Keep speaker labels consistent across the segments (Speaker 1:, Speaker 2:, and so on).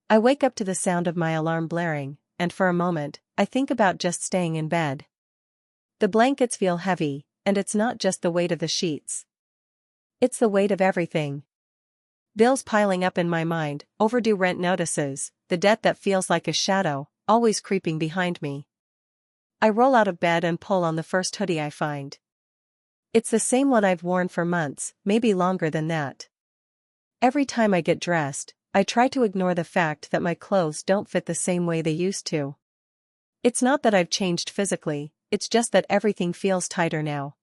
Speaker 1: I wake up to the sound of my alarm blaring, and for a moment, I think about just staying in bed. The blankets feel heavy, and it's not just the weight of the sheets. It's the weight of everything. Bills piling up in my mind, overdue rent notices, the debt that feels like a shadow, always creeping behind me. I roll out of bed and pull on the first hoodie I find. It's the same one I've worn for months, maybe longer than that. Every time I get dressed, I try to ignore the fact that my clothes don't fit the same way they used to. It's not that I've changed physically, it's just that everything feels tighter now.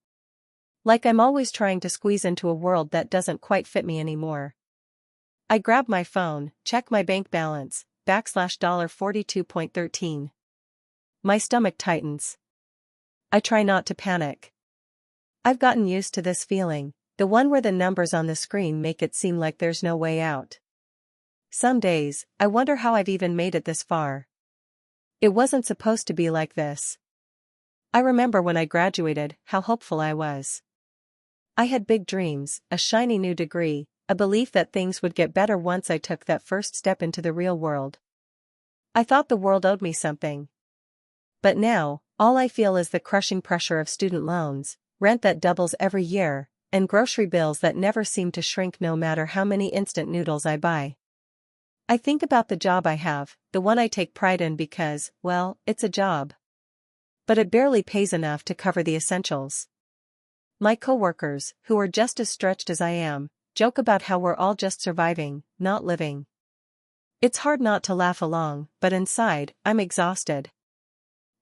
Speaker 1: Like I'm always trying to squeeze into a world that doesn't quite fit me anymore. I grab my phone, check my bank balance, $42.13. My stomach tightens. I try not to panic. I've gotten used to this feeling, the one where the numbers on the screen make it seem like there's no way out. Some days, I wonder how I've even made it this far. It wasn't supposed to be like this. I remember when I graduated, how hopeful I was. I had big dreams, a shiny new degree, a belief that things would get better once I took that first step into the real world. I thought the world owed me something. But now, all I feel is the crushing pressure of student loans, rent that doubles every year, and grocery bills that never seem to shrink no matter how many instant noodles I buy. I think about the job I have, the one I take pride in because, well, it's a job. But it barely pays enough to cover the essentials. My coworkers, who are just as stretched as I am, joke about how we're all just surviving, not living. It's hard not to laugh along, but inside, I'm exhausted.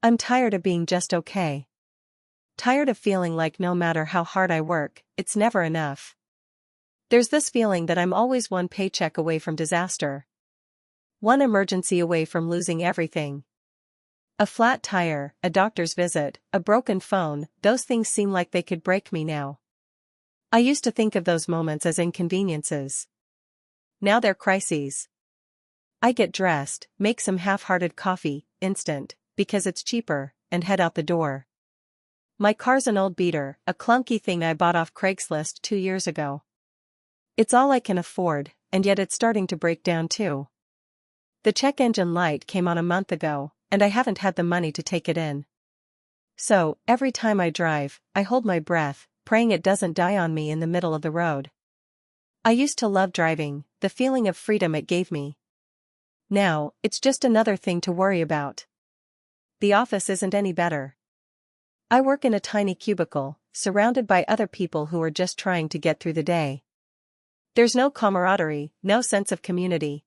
Speaker 1: I'm tired of being just okay. Tired of feeling like no matter how hard I work, it's never enough. There's this feeling that I'm always one paycheck away from disaster. One emergency away from losing everything. A flat tire, a doctor's visit, a broken phone, those things seem like they could break me now. I used to think of those moments as inconveniences. Now they're crises. I get dressed, make some half-hearted coffee, instant, because it's cheaper, and head out the door. My car's an old beater, a clunky thing I bought off Craigslist 2 years ago. It's all I can afford, and yet it's starting to break down too. The check engine light came on a month ago, and I haven't had the money to take it in. So, every time I drive, I hold my breath, praying it doesn't die on me in the middle of the road. I used to love driving, the feeling of freedom it gave me. Now, it's just another thing to worry about. The office isn't any better. I work in a tiny cubicle, surrounded by other people who are just trying to get through the day. There's no camaraderie, no sense of community.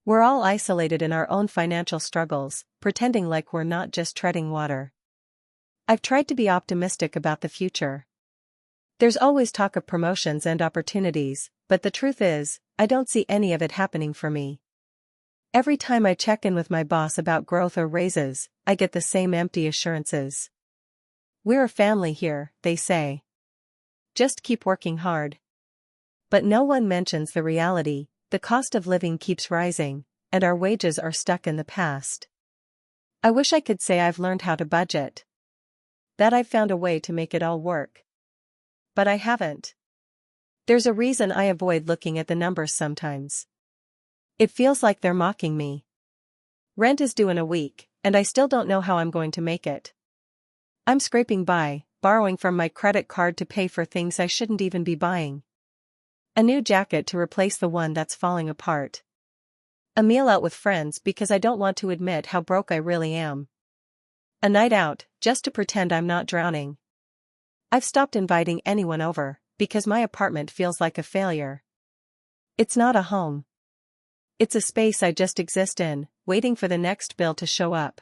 Speaker 1: We're all isolated in our own financial struggles, pretending like we're not just treading water. I've tried to be optimistic about the future. There's always talk of promotions and opportunities, but the truth is, I don't see any of it happening for me. Every time I check in with my boss about growth or raises, I get the same empty assurances. We're a family here, they say. Just keep working hard. But no one mentions the reality. The cost of living keeps rising, and our wages are stuck in the past. I wish I could say I've learned how to budget. That I've found a way to make it all work. But I haven't. There's a reason I avoid looking at the numbers sometimes. It feels like they're mocking me. Rent is due in a week, and I still don't know how I'm going to make it. I'm scraping by, borrowing from my credit card to pay for things I shouldn't even be buying. A new jacket to replace the one that's falling apart. A meal out with friends because I don't want to admit how broke I really am. A night out, just to pretend I'm not drowning. I've stopped inviting anyone over, because my apartment feels like a failure. It's not a home. It's a space I just exist in, waiting for the next bill to show up.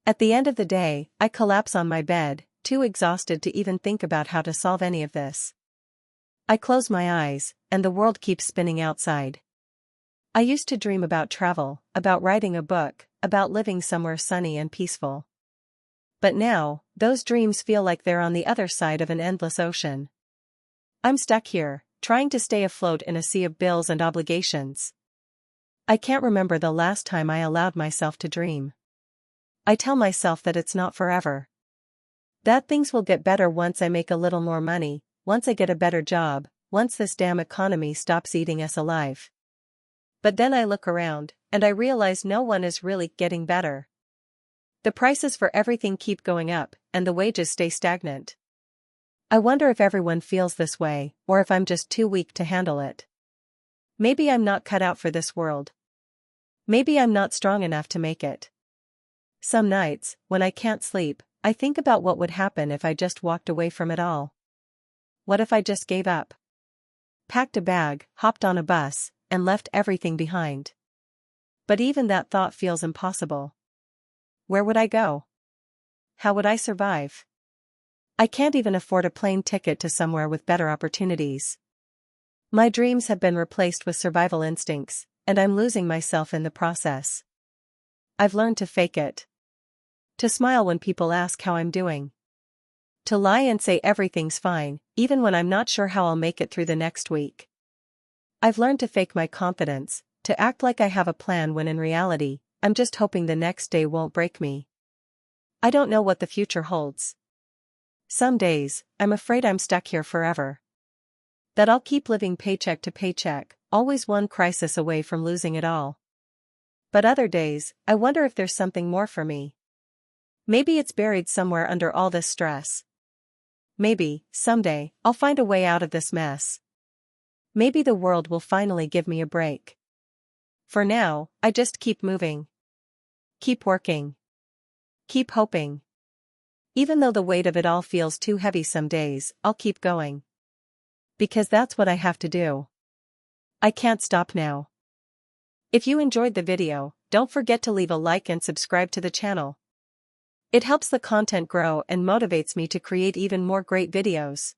Speaker 1: At the end of the day, I collapse on my bed, too exhausted to even think about how to solve any of this. I close my eyes, and the world keeps spinning outside. I used to dream about travel, about writing a book, about living somewhere sunny and peaceful. But now, those dreams feel like they're on the other side of an endless ocean. I'm stuck here, trying to stay afloat in a sea of bills and obligations. I can't remember the last time I allowed myself to dream. I tell myself that it's not forever. That things will get better once I make a little more money, once I get a better job, once this damn economy stops eating us alive. But then I look around, and I realize no one is really getting better. The prices for everything keep going up, and the wages stay stagnant. I wonder if everyone feels this way, or if I'm just too weak to handle it. Maybe I'm not cut out for this world. Maybe I'm not strong enough to make it. Some nights, when I can't sleep, I think about what would happen if I just walked away from it all. What if I just gave up? Packed a bag, hopped on a bus, and left everything behind. But even that thought feels impossible. Where would I go? How would I survive? I can't even afford a plane ticket to somewhere with better opportunities. My dreams have been replaced with survival instincts, and I'm losing myself in the process. I've learned to fake it. To smile when people ask how I'm doing. To lie and say everything's fine, even when I'm not sure how I'll make it through the next week. I've learned to fake my confidence, to act like I have a plan when in reality, I'm just hoping the next day won't break me. I don't know what the future holds. Some days, I'm afraid I'm stuck here forever. That I'll keep living paycheck to paycheck, always one crisis away from losing it all. But other days, I wonder if there's something more for me. Maybe it's buried somewhere under all this stress. Maybe, someday, I'll find a way out of this mess. Maybe the world will finally give me a break. For now, I just keep moving. Keep working. Keep hoping. Even though the weight of it all feels too heavy some days, I'll keep going. Because that's what I have to do. I can't stop now. If you enjoyed the video, don't forget to leave a like and subscribe to the channel. It helps the content grow and motivates me to create even more great videos.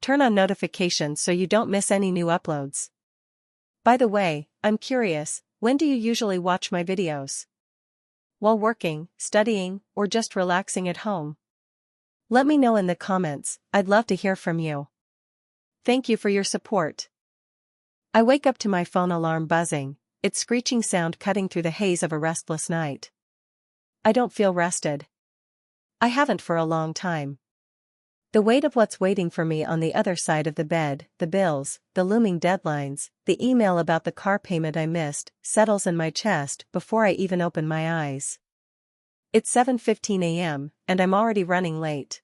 Speaker 1: Turn on notifications so you don't miss any new uploads. By the way, I'm curious, when do you usually watch my videos? While working, studying, or just relaxing at home? Let me know in the comments, I'd love to hear from you. Thank you for your support. I wake up to my phone alarm buzzing, its screeching sound cutting through the haze of a restless night. I don't feel rested. I haven't for a long time. The weight of what's waiting for me on the other side of the bed, the bills, the looming deadlines, the email about the car payment I missed, settles in my chest before I even open my eyes. It's 7:15 a.m., and I'm already running late.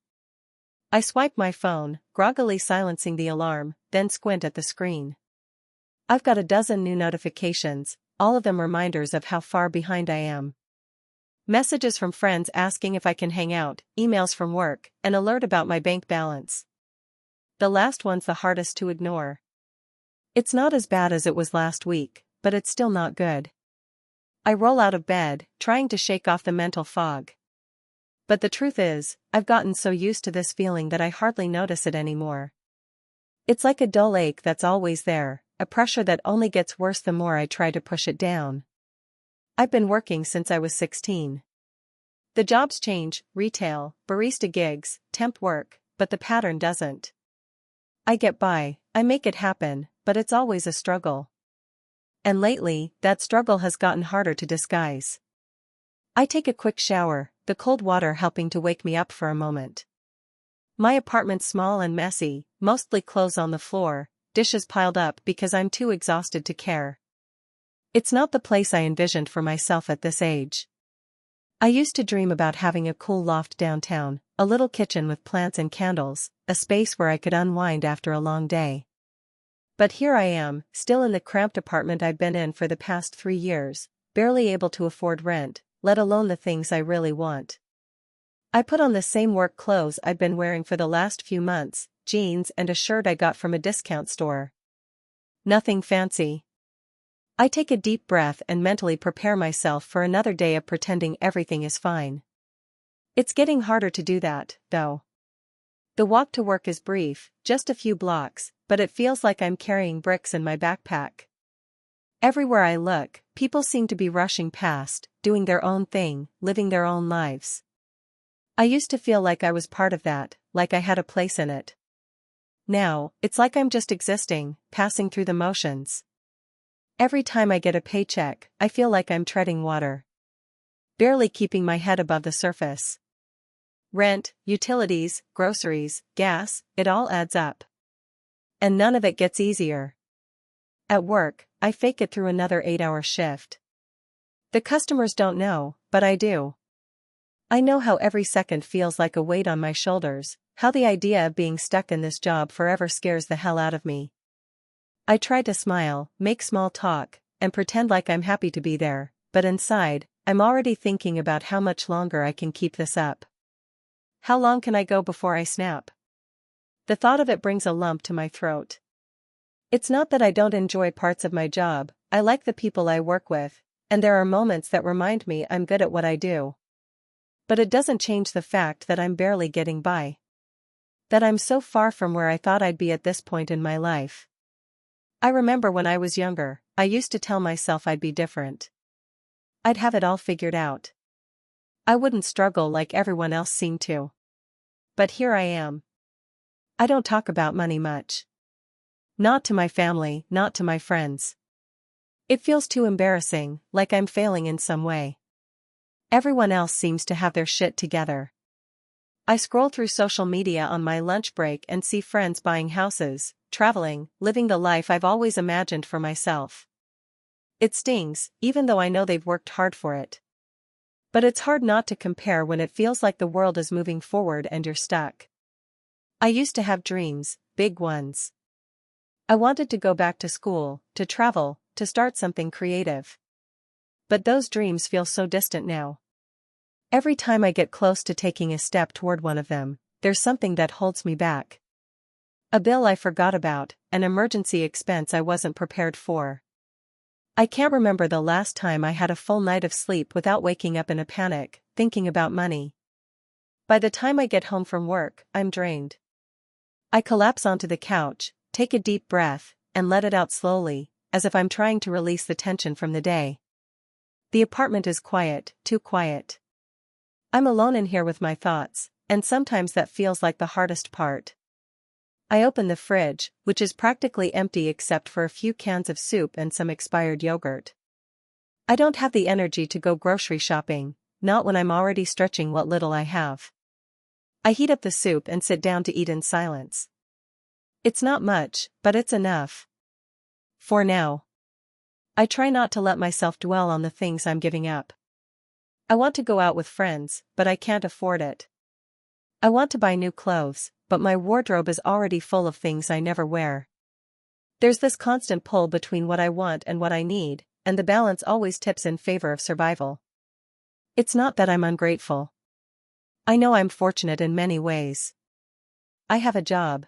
Speaker 1: I swipe my phone, groggily silencing the alarm, then squint at the screen. I've got a dozen new notifications, all of them reminders of how far behind I am. Messages from friends asking if I can hang out, emails from work, an alert about my bank balance. The last one's the hardest to ignore. It's not as bad as it was last week, but it's still not good. I roll out of bed, trying to shake off the mental fog. But the truth is, I've gotten so used to this feeling that I hardly notice it anymore. It's like a dull ache that's always there, a pressure that only gets worse the more I try to push it down. I've been working since I was 16. The jobs change, retail, barista gigs, temp work, but the pattern doesn't. I get by, I make it happen, but it's always a struggle. And lately, that struggle has gotten harder to disguise. I take a quick shower, the cold water helping to wake me up for a moment. My apartment's small and messy, mostly clothes on the floor, dishes piled up because I'm too exhausted to care. It's not the place I envisioned for myself at this age. I used to dream about having a cool loft downtown, a little kitchen with plants and candles, a space where I could unwind after a long day. But here I am, still in the cramped apartment I've been in for the past 3 years, barely able to afford rent, let alone the things I really want. I put on the same work clothes I've been wearing for the last few months, jeans and a shirt I got from a discount store. Nothing fancy. I take a deep breath and mentally prepare myself for another day of pretending everything is fine. It's getting harder to do that, though. The walk to work is brief, just a few blocks, but it feels like I'm carrying bricks in my backpack. Everywhere I look, people seem to be rushing past, doing their own thing, living their own lives. I used to feel like I was part of that, like I had a place in it. Now, it's like I'm just existing, passing through the motions. Every time I get a paycheck, I feel like I'm treading water. Barely keeping my head above the surface. Rent, utilities, groceries, gas, it all adds up. And none of it gets easier. At work, I fake it through another 8-hour shift. The customers don't know, but I do. I know how every second feels like a weight on my shoulders, how the idea of being stuck in this job forever scares the hell out of me. I try to smile, make small talk, and pretend like I'm happy to be there, but inside, I'm already thinking about how much longer I can keep this up. How long can I go before I snap? The thought of it brings a lump to my throat. It's not that I don't enjoy parts of my job, I like the people I work with, and there are moments that remind me I'm good at what I do. But it doesn't change the fact that I'm barely getting by. That I'm so far from where I thought I'd be at this point in my life. I remember when I was younger, I used to tell myself I'd be different. I'd have it all figured out. I wouldn't struggle like everyone else seemed to. But here I am. I don't talk about money much. Not to my family, not to my friends. It feels too embarrassing, like I'm failing in some way. Everyone else seems to have their shit together. I scroll through social media on my lunch break and see friends buying houses, traveling, living the life I've always imagined for myself. It stings, even though I know they've worked hard for it. But it's hard not to compare when it feels like the world is moving forward and you're stuck. I used to have dreams, big ones. I wanted to go back to school, to travel, to start something creative. But those dreams feel so distant now. Every time I get close to taking a step toward one of them, there's something that holds me back. A bill I forgot about, an emergency expense I wasn't prepared for. I can't remember the last time I had a full night of sleep without waking up in a panic, thinking about money. By the time I get home from work, I'm drained. I collapse onto the couch, take a deep breath, and let it out slowly, as if I'm trying to release the tension from the day. The apartment is quiet, too quiet. I'm alone in here with my thoughts, and sometimes that feels like the hardest part. I open the fridge, which is practically empty except for a few cans of soup and some expired yogurt. I don't have the energy to go grocery shopping, not when I'm already stretching what little I have. I heat up the soup and sit down to eat in silence. It's not much, but it's enough. For now. I try not to let myself dwell on the things I'm giving up. I want to go out with friends, but I can't afford it. I want to buy new clothes, but my wardrobe is already full of things I never wear. There's this constant pull between what I want and what I need, and the balance always tips in favor of survival. It's not that I'm ungrateful. I know I'm fortunate in many ways. I have a job.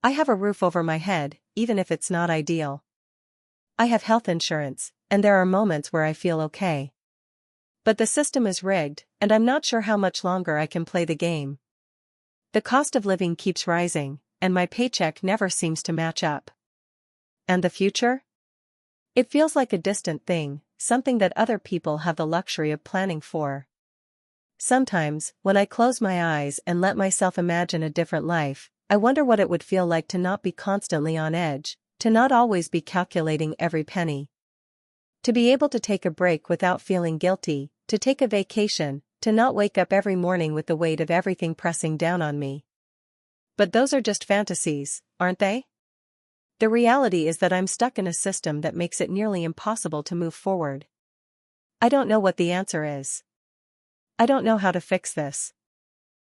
Speaker 1: I have a roof over my head, even if it's not ideal. I have health insurance, and there are moments where I feel okay. But the system is rigged, and I'm not sure how much longer I can play the game. The cost of living keeps rising, and my paycheck never seems to match up. And the future? It feels like a distant thing, something that other people have the luxury of planning for. Sometimes, when I close my eyes and let myself imagine a different life, I wonder what it would feel like to not be constantly on edge, to not always be calculating every penny. To be able to take a break without feeling guilty, to take a vacation, to not wake up every morning with the weight of everything pressing down on me. But those are just fantasies, aren't they? The reality is that I'm stuck in a system that makes it nearly impossible to move forward. I don't know what the answer is. I don't know how to fix this.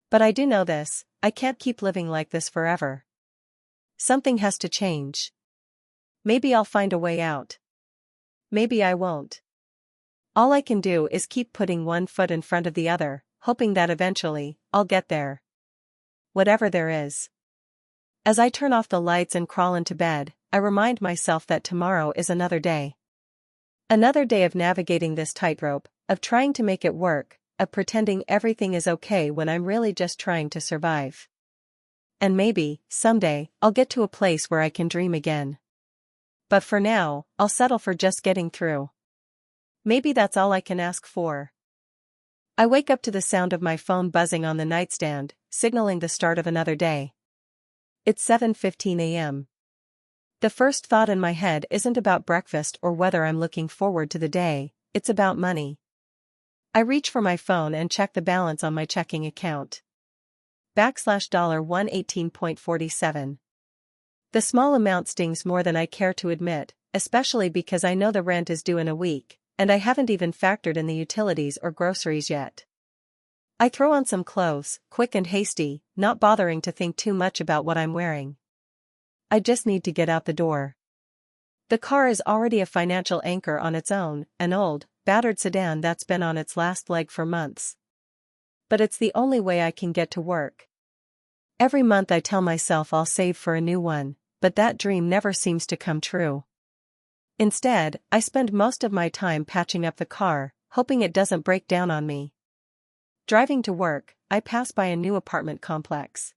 Speaker 1: But I do know this, I can't keep living like this forever. Something has to change. Maybe I'll find a way out. Maybe I won't. All I can do is keep putting one foot in front of the other, hoping that eventually, I'll get there. Whatever there is. As I turn off the lights and crawl into bed, I remind myself that tomorrow is another day. Another day of navigating this tightrope, of trying to make it work, of pretending everything is okay when I'm really just trying to survive. And maybe, someday, I'll get to a place where I can dream again. But for now, I'll settle for just getting through. Maybe that's all I can ask for. I wake up to the sound of my phone buzzing on the nightstand, signaling the start of another day. It's 7:15 a.m. The first thought in my head isn't about breakfast or whether I'm looking forward to the day, it's about money. I reach for my phone and check the balance on my checking account. $118.47. The small amount stings more than I care to admit, especially because I know the rent is due in a week, and I haven't even factored in the utilities or groceries yet. I throw on some clothes, quick and hasty, not bothering to think too much about what I'm wearing. I just need to get out the door. The car is already a financial anchor on its own, an old, battered sedan that's been on its last leg for months. But it's the only way I can get to work. Every month I tell myself I'll save for a new one, but that dream never seems to come true. Instead, I spend most of my time patching up the car, hoping it doesn't break down on me. Driving to work, I pass by a new apartment complex.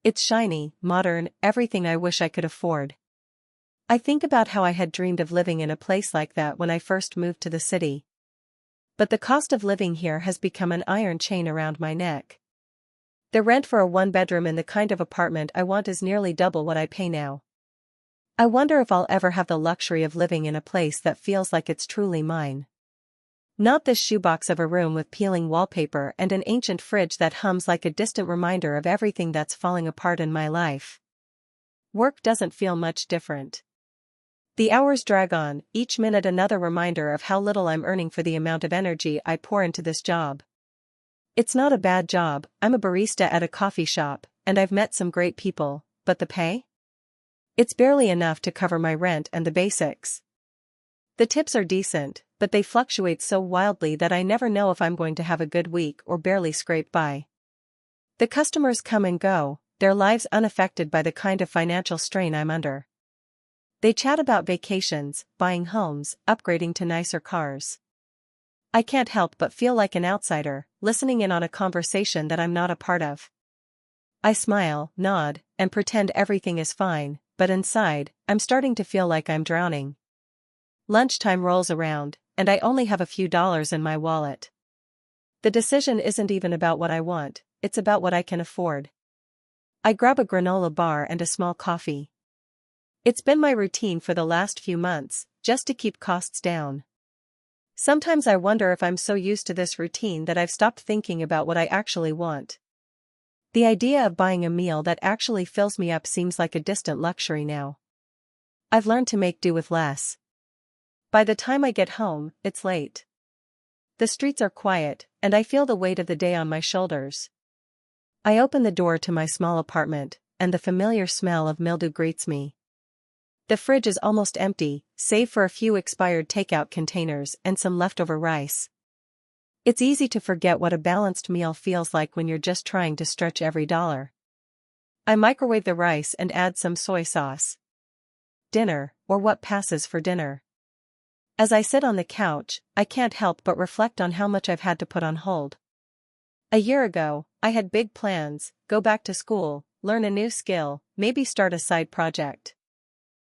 Speaker 1: It's shiny, modern, everything I wish I could afford. I think about how I had dreamed of living in a place like that when I first moved to the city. But the cost of living here has become an iron chain around my neck. The rent for a one-bedroom in the kind of apartment I want is nearly double what I pay now. I wonder if I'll ever have the luxury of living in a place that feels like it's truly mine. Not this shoebox of a room with peeling wallpaper and an ancient fridge that hums like a distant reminder of everything that's falling apart in my life. Work doesn't feel much different. The hours drag on, each minute another reminder of how little I'm earning for the amount of energy I pour into this job. It's not a bad job, I'm a barista at a coffee shop, and I've met some great people, but the pay? It's barely enough to cover my rent and the basics. The tips are decent, but they fluctuate so wildly that I never know if I'm going to have a good week or barely scrape by. The customers come and go, their lives unaffected by the kind of financial strain I'm under. They chat about vacations, buying homes, upgrading to nicer cars. I can't help but feel like an outsider, listening in on a conversation that I'm not a part of. I smile, nod, and pretend everything is fine, but inside, I'm starting to feel like I'm drowning. Lunchtime rolls around, and I only have a few dollars in my wallet. The decision isn't even about what I want, it's about what I can afford. I grab a granola bar and a small coffee. It's been my routine for the last few months, just to keep costs down. Sometimes I wonder if I'm so used to this routine that I've stopped thinking about what I actually want. The idea of buying a meal that actually fills me up seems like a distant luxury now. I've learned to make do with less. By the time I get home, it's late. The streets are quiet, and I feel the weight of the day on my shoulders. I open the door to my small apartment, and the familiar smell of mildew greets me. The fridge is almost empty, save for a few expired takeout containers and some leftover rice. It's easy to forget what a balanced meal feels like when you're just trying to stretch every dollar. I microwave the rice and add some soy sauce. Dinner, or what passes for dinner. As I sit on the couch, I can't help but reflect on how much I've had to put on hold. A year ago, I had big plans: go back to school, learn a new skill, maybe start a side project.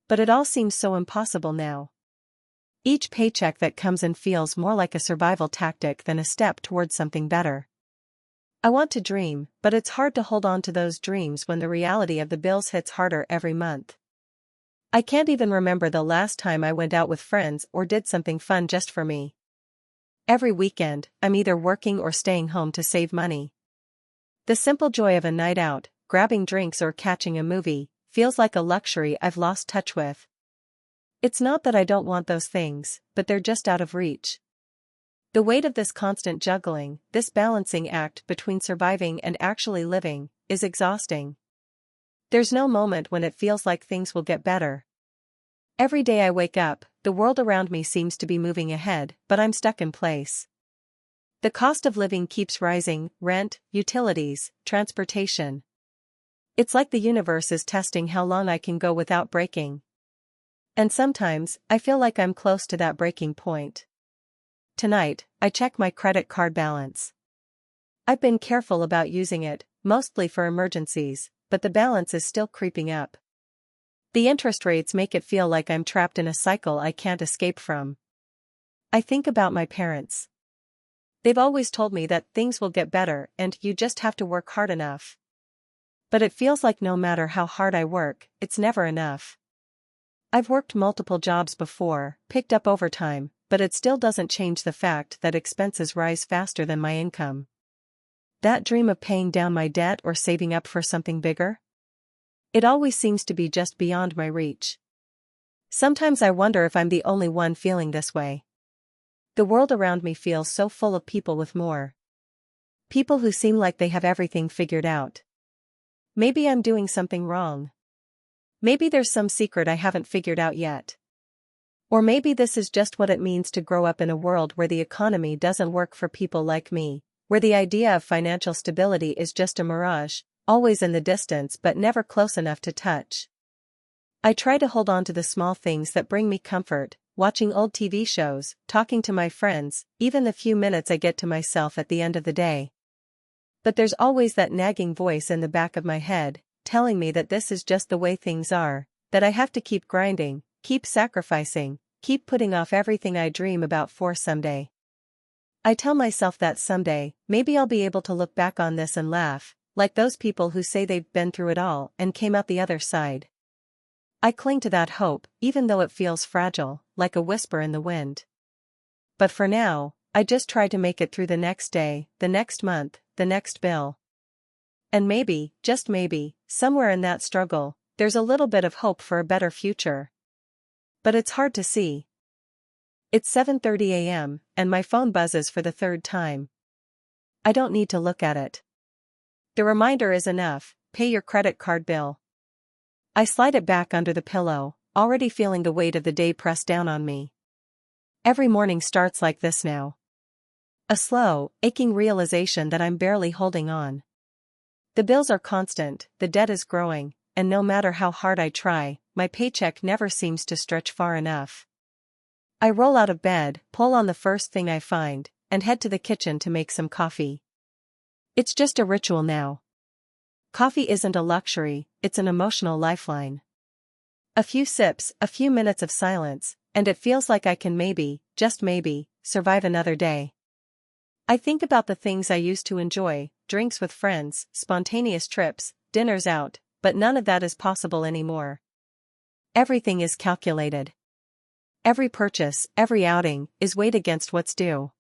Speaker 1: But it all seems so impossible now. Each paycheck that comes in feels more like a survival tactic than a step towards something better. I want to dream, but it's hard to hold on to those dreams when the reality of the bills hits harder every month. I can't even remember the last time I went out with friends or did something fun just for me. Every weekend, I'm either working or staying home to save money. The simple joy of a night out, grabbing drinks or catching a movie, feels like a luxury I've lost touch with. It's not that I don't want those things, but they're just out of reach. The weight of this constant juggling, this balancing act between surviving and actually living, is exhausting. There's no moment when it feels like things will get better. Every day I wake up, the world around me seems to be moving ahead, but I'm stuck in place. The cost of living keeps rising: rent, utilities, transportation. It's like the universe is testing how long I can go without breaking. And sometimes, I feel like I'm close to that breaking point. Tonight, I check my credit card balance. I've been careful about using it, mostly for emergencies, but the balance is still creeping up. The interest rates make it feel like I'm trapped in a cycle I can't escape from. I think about my parents. They've always told me that things will get better and you just have to work hard enough. But it feels like no matter how hard I work, it's never enough. I've worked multiple jobs before, picked up overtime, but it still doesn't change the fact that expenses rise faster than my income. That dream of paying down my debt or saving up for something bigger? It always seems to be just beyond my reach. Sometimes I wonder if I'm the only one feeling this way. The world around me feels so full of people with more. People who seem like they have everything figured out. Maybe I'm doing something wrong. Maybe there's some secret I haven't figured out yet. Or maybe this is just what it means to grow up in a world where the economy doesn't work for people like me, where the idea of financial stability is just a mirage, always in the distance but never close enough to touch. I try to hold on to the small things that bring me comfort, watching old TV shows, talking to my friends, even the few minutes I get to myself at the end of the day. But there's always that nagging voice in the back of my head, telling me that this is just the way things are, that I have to keep grinding, keep sacrificing, keep putting off everything I dream about for someday. I tell myself that someday, maybe I'll be able to look back on this and laugh, like those people who say they've been through it all and came out the other side. I cling to that hope, even though it feels fragile, like a whisper in the wind. But for now, I just try to make it through the next day, the next month, the next bill. And maybe, just maybe, somewhere in that struggle, there's a little bit of hope for a better future. But it's hard to see. It's 7:30 a.m., and my phone buzzes for the third time. I don't need to look at it. The reminder is enough: pay your credit card bill. I slide it back under the pillow, already feeling the weight of the day press down on me. Every morning starts like this now. A slow, aching realization that I'm barely holding on. The bills are constant, the debt is growing, and no matter how hard I try, my paycheck never seems to stretch far enough. I roll out of bed, pull on the first thing I find, and head to the kitchen to make some coffee. It's just a ritual now. Coffee isn't a luxury, it's an emotional lifeline. A few sips, a few minutes of silence, and it feels like I can maybe, just maybe, survive another day. I think about the things I used to enjoy: drinks with friends, spontaneous trips, dinners out, but none of that is possible anymore. Everything is calculated. Every purchase, every outing, is weighed against what's due.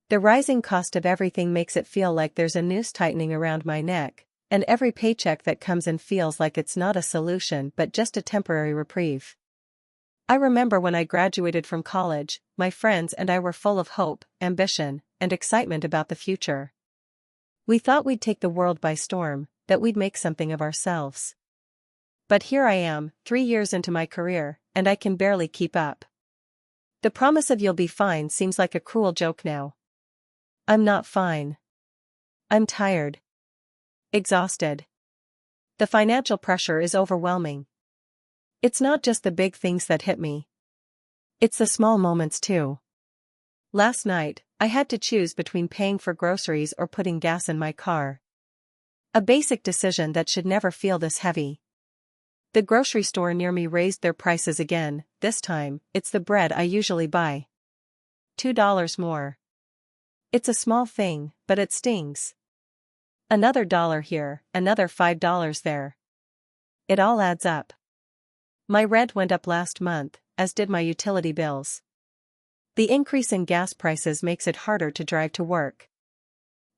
Speaker 1: The rising cost of everything makes it feel like there's a noose tightening around my neck, and every paycheck that comes in feels like it's not a solution but just a temporary reprieve. I remember when I graduated from college, my friends and I were full of hope, ambition, and excitement about the future. We thought we'd take the world by storm, that we'd make something of ourselves. But here I am, 3 years into my career, and I can barely keep up. The promise of "you'll be fine" seems like a cruel joke now. I'm not fine. I'm tired. Exhausted. The financial pressure is overwhelming. It's not just the big things that hit me. It's the small moments too. Last night, I had to choose between paying for groceries or putting gas in my car. A basic decision that should never feel this heavy. The grocery store near me raised their prices again. This time, it's the bread I usually buy. $2 more. It's a small thing, but it stings. Another $1 here, another $5 there. It all adds up. My rent went up last month, as did my utility bills. The increase in gas prices makes it harder to drive to work.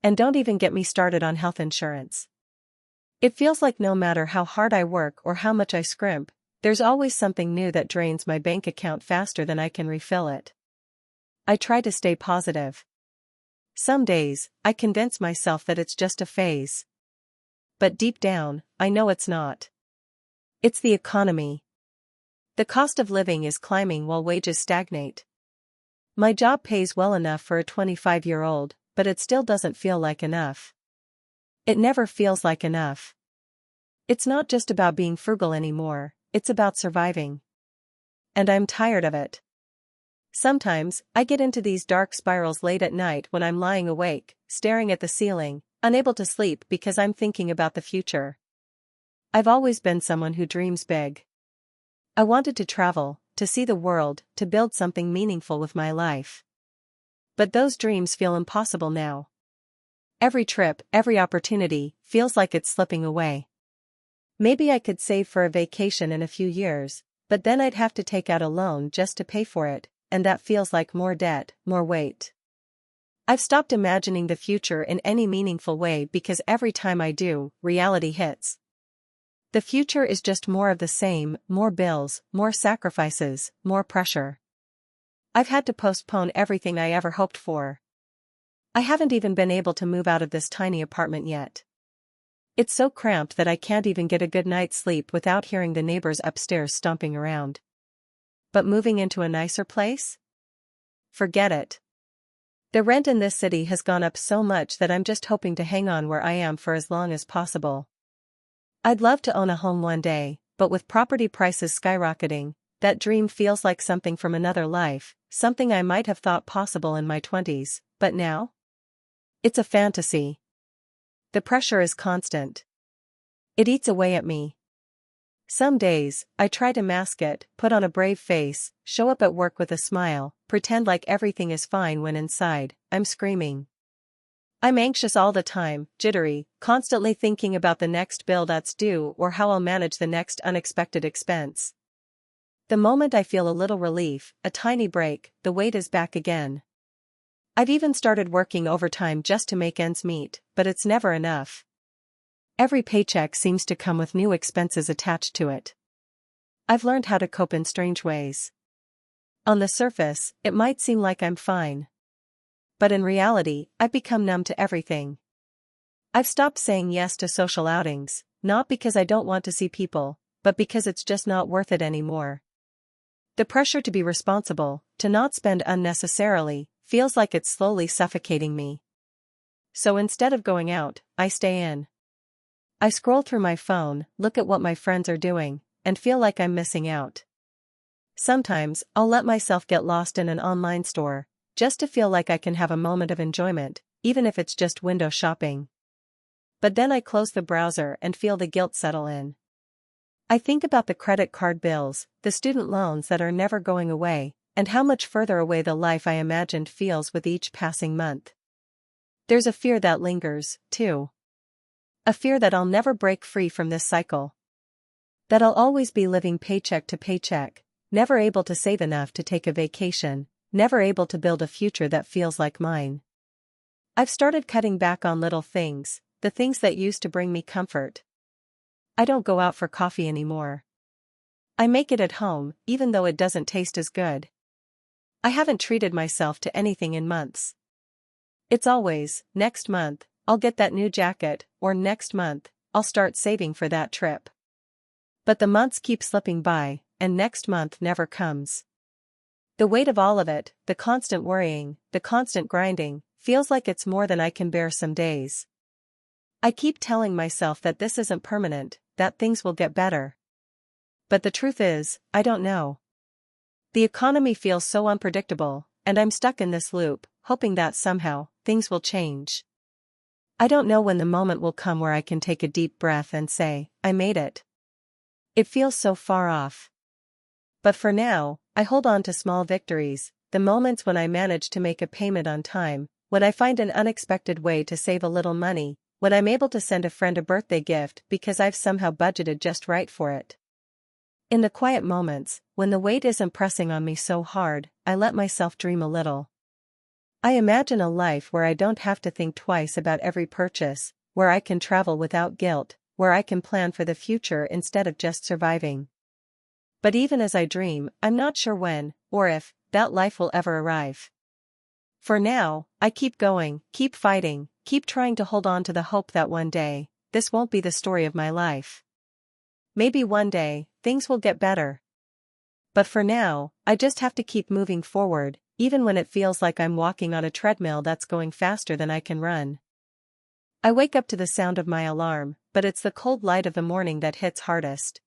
Speaker 1: And don't even get me started on health insurance. It feels like no matter how hard I work or how much I scrimp, there's always something new that drains my bank account faster than I can refill it. I try to stay positive. Some days, I convince myself that it's just a phase. But deep down, I know it's not. It's the economy. The cost of living is climbing while wages stagnate. My job pays well enough for a 25-year-old, but it still doesn't feel like enough. It never feels like enough. It's not just about being frugal anymore, it's about surviving. And I'm tired of it. Sometimes, I get into these dark spirals late at night when I'm lying awake, staring at the ceiling, unable to sleep because I'm thinking about the future. I've always been someone who dreams big. I wanted to travel, to see the world, to build something meaningful with my life. But those dreams feel impossible now. Every trip, every opportunity, feels like it's slipping away. Maybe I could save for a vacation in a few years, but then I'd have to take out a loan just to pay for it, and that feels like more debt, more weight. I've stopped imagining the future in any meaningful way because every time I do, reality hits. The future is just more of the same, more bills, more sacrifices, more pressure. I've had to postpone everything I ever hoped for. I haven't even been able to move out of this tiny apartment yet. It's so cramped that I can't even get a good night's sleep without hearing the neighbors upstairs stomping around. But moving into a nicer place? Forget it. The rent in this city has gone up so much that I'm just hoping to hang on where I am for as long as possible. I'd love to own a home one day, but with property prices skyrocketing, that dream feels like something from another life, something I might have thought possible in my 20s, but now? It's a fantasy. The pressure is constant. It eats away at me. Some days, I try to mask it, put on a brave face, show up at work with a smile, pretend like everything is fine when inside, I'm screaming. I'm anxious all the time, jittery, constantly thinking about the next bill that's due or how I'll manage the next unexpected expense. The moment I feel a little relief, a tiny break, the weight is back again. I've even started working overtime just to make ends meet, but it's never enough. Every paycheck seems to come with new expenses attached to it. I've learned how to cope in strange ways. On the surface, it might seem like I'm fine. But in reality, I've become numb to everything. I've stopped saying yes to social outings, not because I don't want to see people, but because it's just not worth it anymore. The pressure to be responsible, to not spend unnecessarily, feels like it's slowly suffocating me. So instead of going out, I stay in. I scroll through my phone, look at what my friends are doing, and feel like I'm missing out. Sometimes, I'll let myself get lost in an online store, just to feel like I can have a moment of enjoyment, even if it's just window shopping. But then I close the browser and feel the guilt settle in. I think about the credit card bills, the student loans that are never going away, and how much further away the life I imagined feels with each passing month. There's a fear that lingers, too. A fear that I'll never break free from this cycle. That I'll always be living paycheck to paycheck, never able to save enough to take a vacation, never able to build a future that feels like mine. I've started cutting back on little things, the things that used to bring me comfort. I don't go out for coffee anymore. I make it at home, even though it doesn't taste as good. I haven't treated myself to anything in months. It's always, next month, I'll get that new jacket, or next month, I'll start saving for that trip. But the months keep slipping by, and next month never comes. The weight of all of it, the constant worrying, the constant grinding, feels like it's more than I can bear some days. I keep telling myself that this isn't permanent, that things will get better. But the truth is, I don't know. The economy feels so unpredictable, and I'm stuck in this loop, hoping that somehow, things will change. I don't know when the moment will come where I can take a deep breath and say, I made it. It feels so far off. But for now, I hold on to small victories, the moments when I manage to make a payment on time, when I find an unexpected way to save a little money, when I'm able to send a friend a birthday gift because I've somehow budgeted just right for it. In the quiet moments, when the weight isn't pressing on me so hard, I let myself dream a little. I imagine a life where I don't have to think twice about every purchase, where I can travel without guilt, where I can plan for the future instead of just surviving. But even as I dream, I'm not sure when, or if, that life will ever arrive. For now, I keep going, keep fighting, keep trying to hold on to the hope that one day, this won't be the story of my life. Maybe one day, things will get better. But for now, I just have to keep moving forward, even when it feels like I'm walking on a treadmill that's going faster than I can run. I wake up to the sound of my alarm, but it's the cold light of the morning that hits hardest.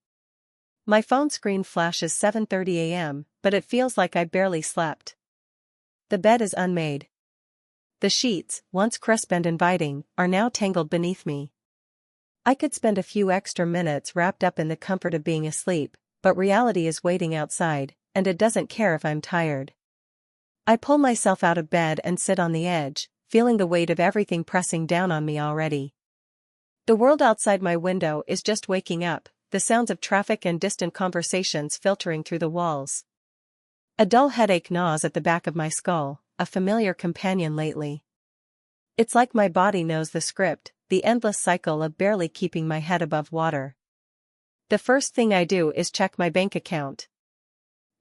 Speaker 1: My phone screen flashes 7:30 a.m., but it feels like I barely slept. The bed is unmade. The sheets, once crisp and inviting, are now tangled beneath me. I could spend a few extra minutes wrapped up in the comfort of being asleep, but reality is waiting outside, and it doesn't care if I'm tired. I pull myself out of bed and sit on the edge, feeling the weight of everything pressing down on me already. The world outside my window is just waking up, the sounds of traffic and distant conversations filtering through the walls. A dull headache gnaws at the back of my skull, a familiar companion lately. It's like my body knows the script, the endless cycle of barely keeping my head above water. The first thing I do is check my bank account.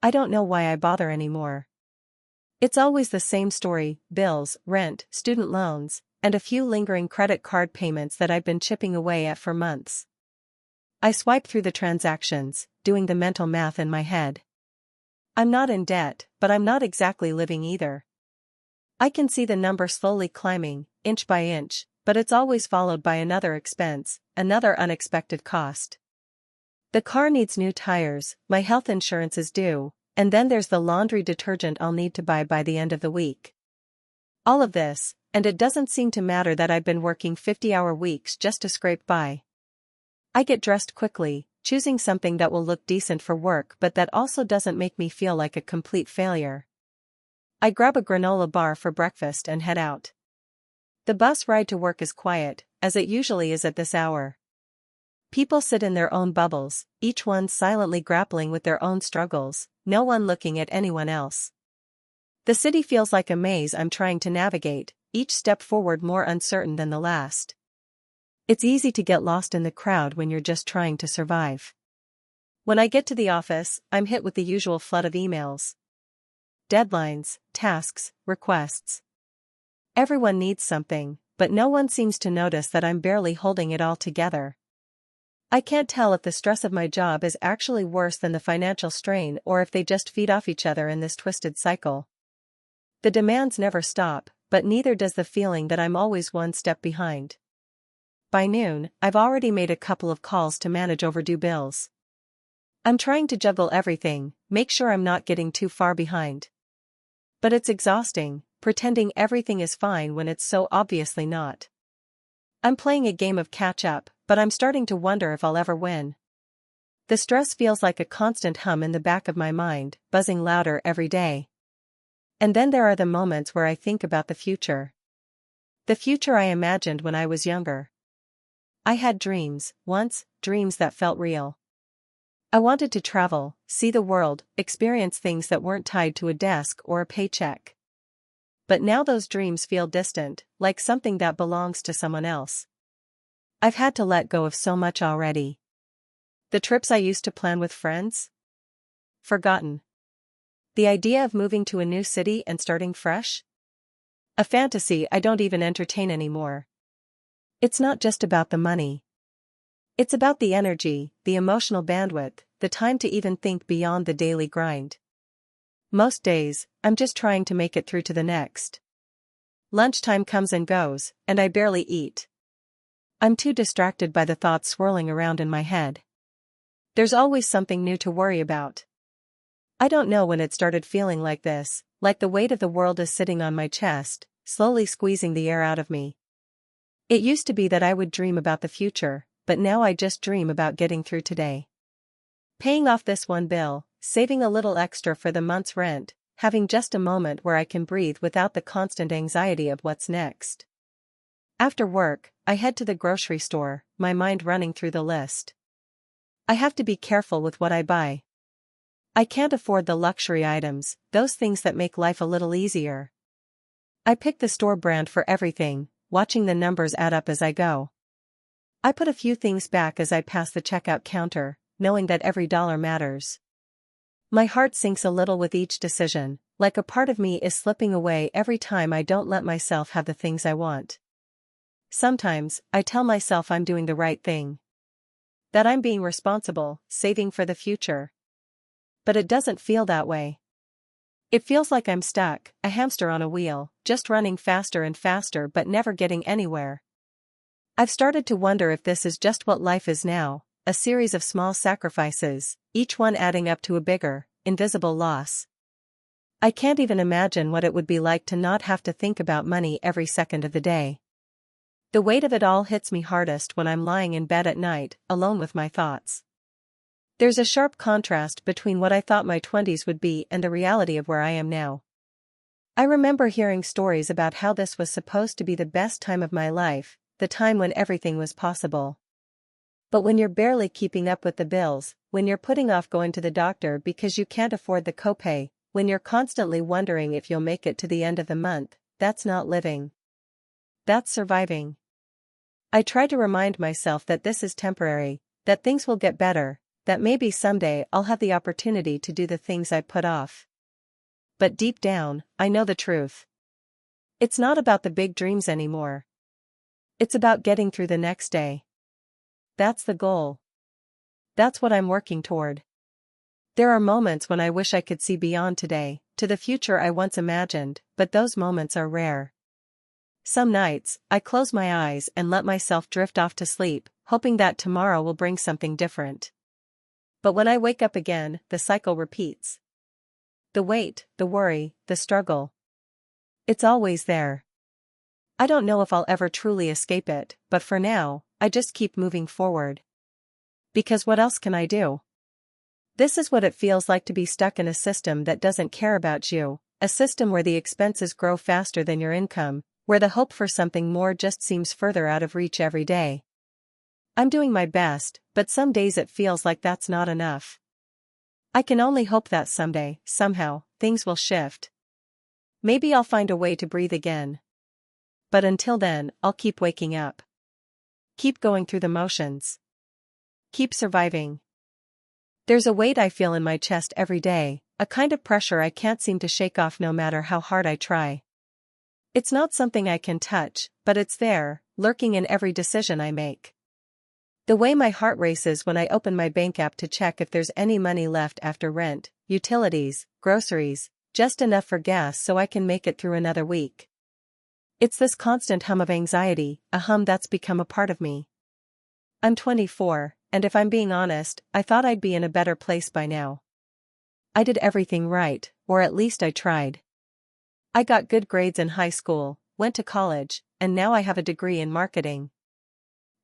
Speaker 1: I don't know why I bother anymore. It's always the same story: bills, rent, student loans, and a few lingering credit card payments that I've been chipping away at for months. I swipe through the transactions, doing the mental math in my head. I'm not in debt, but I'm not exactly living either. I can see the number slowly climbing, inch by inch, but it's always followed by another expense, another unexpected cost. The car needs new tires, my health insurance is due, and then there's the laundry detergent I'll need to buy by the end of the week. All of this, and it doesn't seem to matter that I've been working 50-hour weeks just to scrape by. I get dressed quickly, choosing something that will look decent for work but that also doesn't make me feel like a complete failure. I grab a granola bar for breakfast and head out. The bus ride to work is quiet, as it usually is at this hour. People sit in their own bubbles, each one silently grappling with their own struggles, no one looking at anyone else. The city feels like a maze I'm trying to navigate, each step forward more uncertain than the last. It's easy to get lost in the crowd when you're just trying to survive. When I get to the office, I'm hit with the usual flood of emails. Deadlines, tasks, requests. Everyone needs something, but no one seems to notice that I'm barely holding it all together. I can't tell if the stress of my job is actually worse than the financial strain or if they just feed off each other in this twisted cycle. The demands never stop, but neither does the feeling that I'm always one step behind. By noon, I've already made a couple of calls to manage overdue bills. I'm trying to juggle everything, make sure I'm not getting too far behind. But it's exhausting, pretending everything is fine when it's so obviously not. I'm playing a game of catch-up, but I'm starting to wonder if I'll ever win. The stress feels like a constant hum in the back of my mind, buzzing louder every day. And then there are the moments where I think about the future. The future I imagined when I was younger. I had dreams, once, dreams that felt real. I wanted to travel, see the world, experience things that weren't tied to a desk or a paycheck. But now those dreams feel distant, like something that belongs to someone else. I've had to let go of so much already. The trips I used to plan with friends? Forgotten. The idea of moving to a new city and starting fresh? A fantasy I don't even entertain anymore. It's not just about the money. It's about the energy, the emotional bandwidth, the time to even think beyond the daily grind. Most days, I'm just trying to make it through to the next. Lunchtime comes and goes, and I barely eat. I'm too distracted by the thoughts swirling around in my head. There's always something new to worry about. I don't know when it started feeling like this, like the weight of the world is sitting on my chest, slowly squeezing the air out of me. It used to be that I would dream about the future, but now I just dream about getting through today. Paying off this one bill, saving a little extra for the month's rent, having just a moment where I can breathe without the constant anxiety of what's next. After work, I head to the grocery store, my mind running through the list. I have to be careful with what I buy. I can't afford the luxury items, those things that make life a little easier. I pick the store brand for everything, watching the numbers add up as I go. I put a few things back as I pass the checkout counter, knowing that every dollar matters. My heart sinks a little with each decision, like a part of me is slipping away every time I don't let myself have the things I want. Sometimes, I tell myself I'm doing the right thing. That I'm being responsible, saving for the future. But it doesn't feel that way. It feels like I'm stuck, a hamster on a wheel, just running faster and faster but never getting anywhere. I've started to wonder if this is just what life is now, a series of small sacrifices, each one adding up to a bigger, invisible loss. I can't even imagine what it would be like to not have to think about money every second of the day. The weight of it all hits me hardest when I'm lying in bed at night, alone with my thoughts. There's a sharp contrast between what I thought my 20s would be and the reality of where I am now. I remember hearing stories about how this was supposed to be the best time of my life, the time when everything was possible. But when you're barely keeping up with the bills, when you're putting off going to the doctor because you can't afford the copay, when you're constantly wondering if you'll make it to the end of the month, that's not living. That's surviving. I try to remind myself that this is temporary, That things will get better, that maybe someday I'll have the opportunity to do the things I put off. But deep down, I know the truth. It's not about the big dreams anymore. It's about getting through the next day. That's the goal. That's what I'm working toward. There are moments when I wish I could see beyond today, to the future I once imagined, but those moments are rare. Some nights, I close my eyes and let myself drift off to sleep, hoping that tomorrow will bring something different. But when I wake up again, the cycle repeats. The weight, the worry, the struggle. It's always there. I don't know if I'll ever truly escape it, but for now, I just keep moving forward. Because what else can I do? This is what it feels like to be stuck in a system that doesn't care about you, a system where the expenses grow faster than your income, where the hope for something more just seems further out of reach every day. I'm doing my best, but some days it feels like that's not enough. I can only hope that someday, somehow, things will shift. Maybe I'll find a way to breathe again. But until then, I'll keep waking up. Keep going through the motions. Keep surviving. There's a weight I feel in my chest every day, a kind of pressure I can't seem to shake off no matter how hard I try. It's not something I can touch, but it's there, lurking in every decision I make. The way my heart races when I open my bank app to check if there's any money left after rent, utilities, groceries, just enough for gas so I can make it through another week. It's this constant hum of anxiety, a hum that's become a part of me. I'm 24, and if I'm being honest, I thought I'd be in a better place by now. I did everything right, or at least I tried. I got good grades in high school, went to college, and now I have a degree in marketing.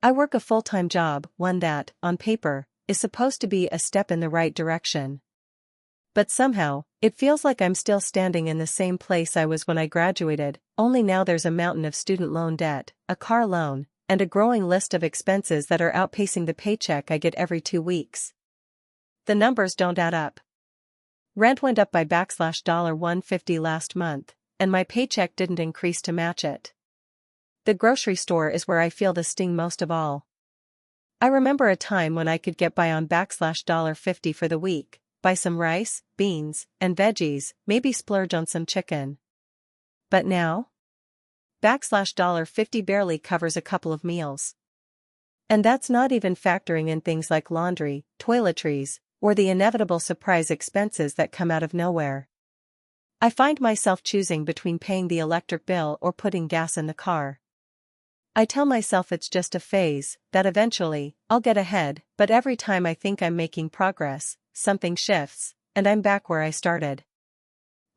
Speaker 1: I work a full-time job, one that, on paper, is supposed to be a step in the right direction. But somehow, it feels like I'm still standing in the same place I was when I graduated, only now there's a mountain of student loan debt, a car loan, and a growing list of expenses that are outpacing the paycheck I get every 2 weeks. The numbers don't add up. Rent went up by $150 last month, and my paycheck didn't increase to match it. The grocery store is where I feel the sting most of all. I remember a time when I could get by on $50 for the week, buy some rice, beans, and veggies, maybe splurge on some chicken. But now? $50 barely covers a couple of meals. And that's not even factoring in things like laundry, toiletries, or the inevitable surprise expenses that come out of nowhere. I find myself choosing between paying the electric bill or putting gas in the car. I tell myself it's just a phase, that eventually, I'll get ahead, but every time I think I'm making progress, something shifts, and I'm back where I started.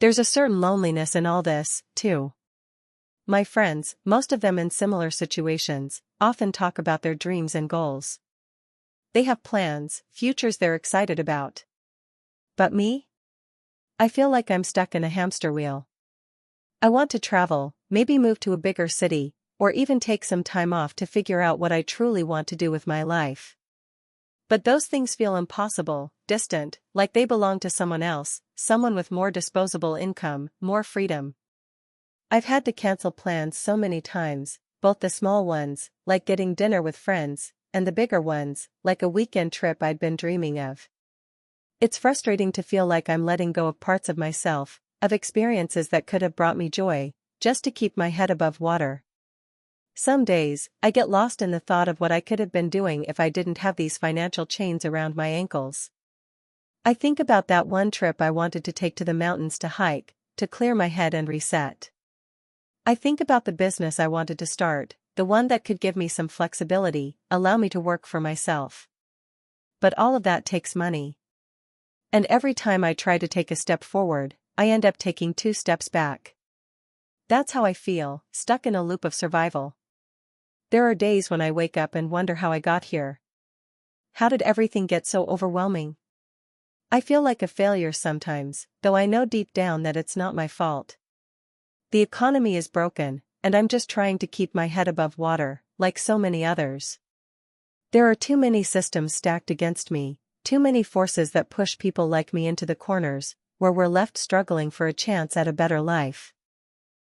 Speaker 1: There's a certain loneliness in all this, too. My friends, most of them in similar situations, often talk about their dreams and goals. They have plans, futures they're excited about. But me? I feel like I'm stuck in a hamster wheel. I want to travel, maybe move to a bigger city, or even take some time off to figure out what I truly want to do with my life. But those things feel impossible, distant, like they belong to someone else, someone with more disposable income, more freedom. I've had to cancel plans so many times, both the small ones, like getting dinner with friends, and the bigger ones, like a weekend trip I'd been dreaming of. It's frustrating to feel like I'm letting go of parts of myself, of experiences that could have brought me joy, just to keep my head above water. Some days, I get lost in the thought of what I could have been doing if I didn't have these financial chains around my ankles. I think about that one trip I wanted to take to the mountains to hike, to clear my head and reset. I think about the business I wanted to start, the one that could give me some flexibility, allow me to work for myself. But all of that takes money. And every time I try to take a step forward, I end up taking 2 steps back. That's how I feel, stuck in a loop of survival. There are days when I wake up and wonder how I got here. How did everything get so overwhelming? I feel like a failure sometimes, though I know deep down that it's not my fault. The economy is broken, and I'm just trying to keep my head above water, like so many others. There are too many systems stacked against me, too many forces that push people like me into the corners, where we're left struggling for a chance at a better life.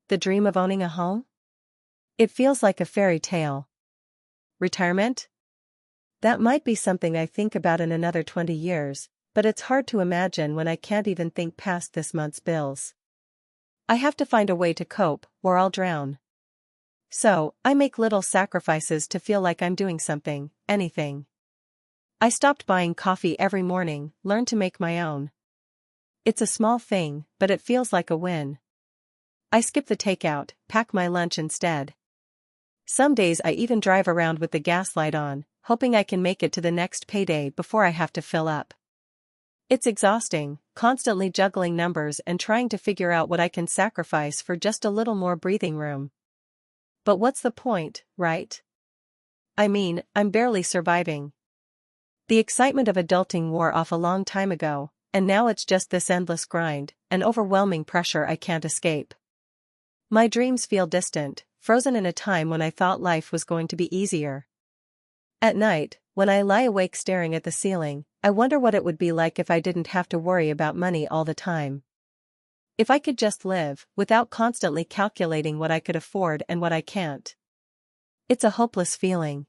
Speaker 1: The dream of owning a home? It feels like a fairy tale. Retirement? That might be something I think about in another 20 years, but it's hard to imagine when I can't even think past this month's bills. I have to find a way to cope, or I'll drown. So, I make little sacrifices to feel like I'm doing something, anything. I stopped buying coffee every morning, learned to make my own. It's a small thing, but it feels like a win. I skip the takeout, pack my lunch instead. Some days I even drive around with the gas light on, hoping I can make it to the next payday before I have to fill up. It's exhausting, constantly juggling numbers and trying to figure out what I can sacrifice for just a little more breathing room. But what's the point, right? I mean, I'm barely surviving. The excitement of adulting wore off a long time ago, and now it's just this endless grind, an overwhelming pressure I can't escape. My dreams feel distant, frozen in a time when I thought life was going to be easier. At night, when I lie awake staring at the ceiling, I wonder what it would be like if I didn't have to worry about money all the time. If I could just live, without constantly calculating what I could afford and what I can't. It's a hopeless feeling.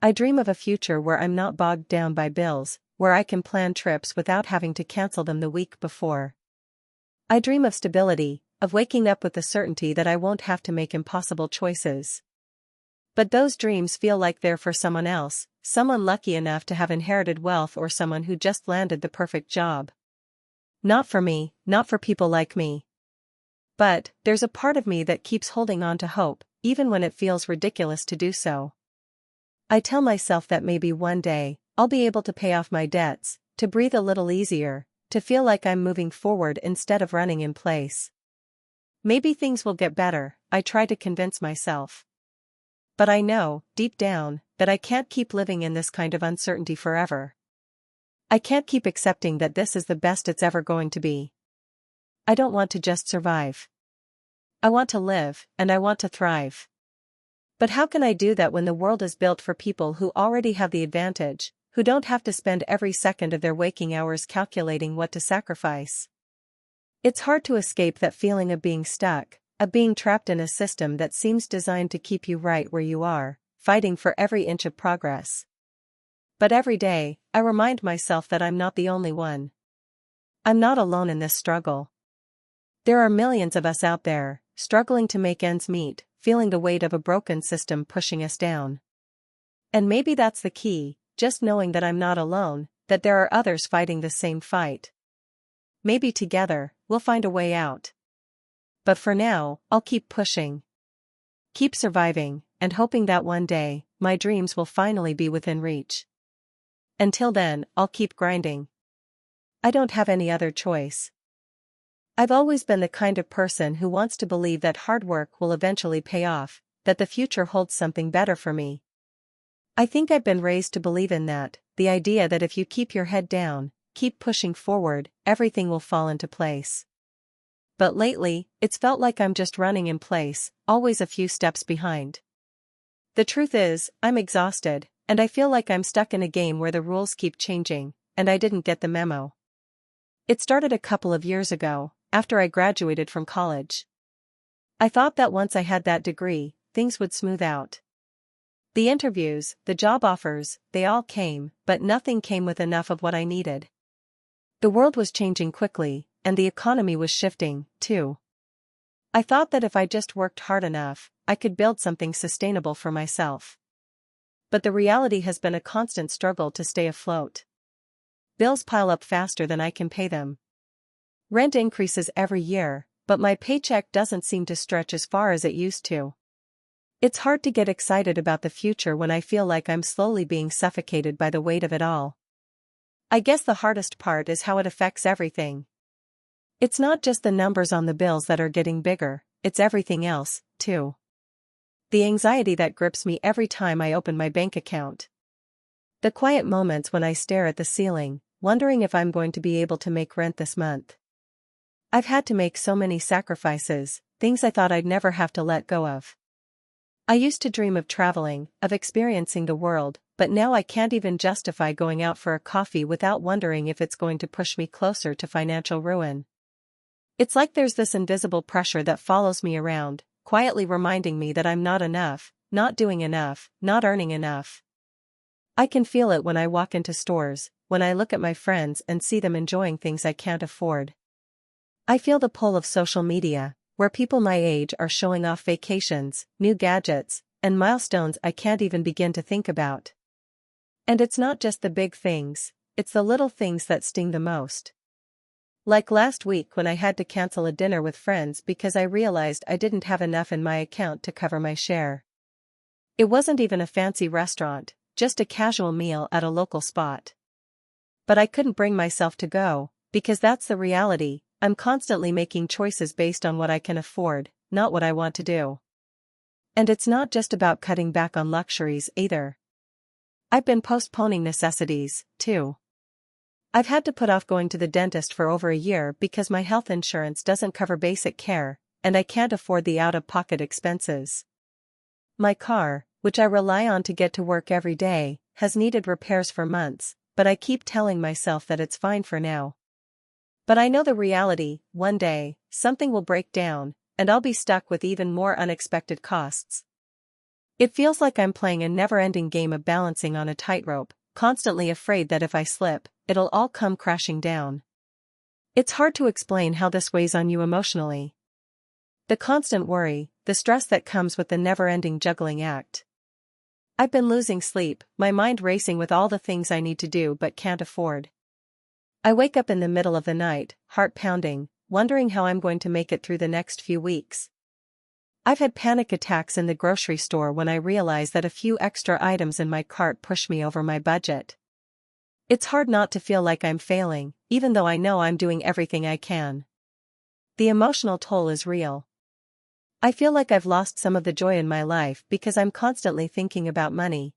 Speaker 1: I dream of a future where I'm not bogged down by bills, where I can plan trips without having to cancel them the week before. I dream of stability, of waking up with the certainty that I won't have to make impossible choices. But those dreams feel like they're for someone else, someone lucky enough to have inherited wealth or someone who just landed the perfect job. Not for me, not for people like me. But, there's a part of me that keeps holding on to hope, even when it feels ridiculous to do so. I tell myself that maybe one day, I'll be able to pay off my debts, to breathe a little easier, to feel like I'm moving forward instead of running in place. Maybe things will get better, I try to convince myself. But I know, deep down, that I can't keep living in this kind of uncertainty forever. I can't keep accepting that this is the best it's ever going to be. I don't want to just survive. I want to live, and I want to thrive. But how can I do that when the world is built for people who already have the advantage, who don't have to spend every second of their waking hours calculating what to sacrifice? It's hard to escape that feeling of being stuck, of being trapped in a system that seems designed to keep you right where you are, fighting for every inch of progress. But every day, I remind myself that I'm not the only one. I'm not alone in this struggle. There are millions of us out there, struggling to make ends meet, feeling the weight of a broken system pushing us down. And maybe that's the key, just knowing that I'm not alone, that there are others fighting the same fight. Maybe together, we'll find a way out. But for now, I'll keep pushing. Keep surviving, and hoping that one day, my dreams will finally be within reach. Until then, I'll keep grinding. I don't have any other choice. I've always been the kind of person who wants to believe that hard work will eventually pay off, that the future holds something better for me. I think I've been raised to believe in that, the idea that if you keep your head down, keep pushing forward, everything will fall into place. But lately, it's felt like I'm just running in place, always a few steps behind. The truth is, I'm exhausted, and I feel like I'm stuck in a game where the rules keep changing, and I didn't get the memo. It started a couple of years ago, after I graduated from college. I thought that once I had that degree, things would smooth out. The interviews, the job offers, they all came, but nothing came with enough of what I needed. The world was changing quickly, and the economy was shifting, too. I thought that if I just worked hard enough, I could build something sustainable for myself. But the reality has been a constant struggle to stay afloat. Bills pile up faster than I can pay them. Rent increases every year, but my paycheck doesn't seem to stretch as far as it used to. It's hard to get excited about the future when I feel like I'm slowly being suffocated by the weight of it all. I guess the hardest part is how it affects everything. It's not just the numbers on the bills that are getting bigger, it's everything else, too. The anxiety that grips me every time I open my bank account. The quiet moments when I stare at the ceiling, wondering if I'm going to be able to make rent this month. I've had to make so many sacrifices, things I thought I'd never have to let go of. I used to dream of traveling, of experiencing the world, but now I can't even justify going out for a coffee without wondering if it's going to push me closer to financial ruin. It's like there's this invisible pressure that follows me around, quietly reminding me that I'm not enough, not doing enough, not earning enough. I can feel it when I walk into stores, when I look at my friends and see them enjoying things I can't afford. I feel the pull of social media, where people my age are showing off vacations, new gadgets, and milestones I can't even begin to think about. And it's not just the big things, it's the little things that sting the most. Like last week when I had to cancel a dinner with friends because I realized I didn't have enough in my account to cover my share. It wasn't even a fancy restaurant, just a casual meal at a local spot. But I couldn't bring myself to go, because that's the reality. I'm constantly making choices based on what I can afford, not what I want to do. And it's not just about cutting back on luxuries either. I've been postponing necessities, too. I've had to put off going to the dentist for over a year because my health insurance doesn't cover basic care, and I can't afford the out-of-pocket expenses. My car, which I rely on to get to work every day, has needed repairs for months, but I keep telling myself that it's fine for now. But I know the reality: one day, something will break down, and I'll be stuck with even more unexpected costs. It feels like I'm playing a never-ending game of balancing on a tightrope, constantly afraid that if I slip, it'll all come crashing down. It's hard to explain how this weighs on you emotionally. The constant worry, the stress that comes with the never-ending juggling act. I've been losing sleep, my mind racing with all the things I need to do but can't afford. I wake up in the middle of the night, heart pounding, wondering how I'm going to make it through the next few weeks. I've had panic attacks in the grocery store when I realize that a few extra items in my cart push me over my budget. It's hard not to feel like I'm failing, even though I know I'm doing everything I can. The emotional toll is real. I feel like I've lost some of the joy in my life because I'm constantly thinking about money.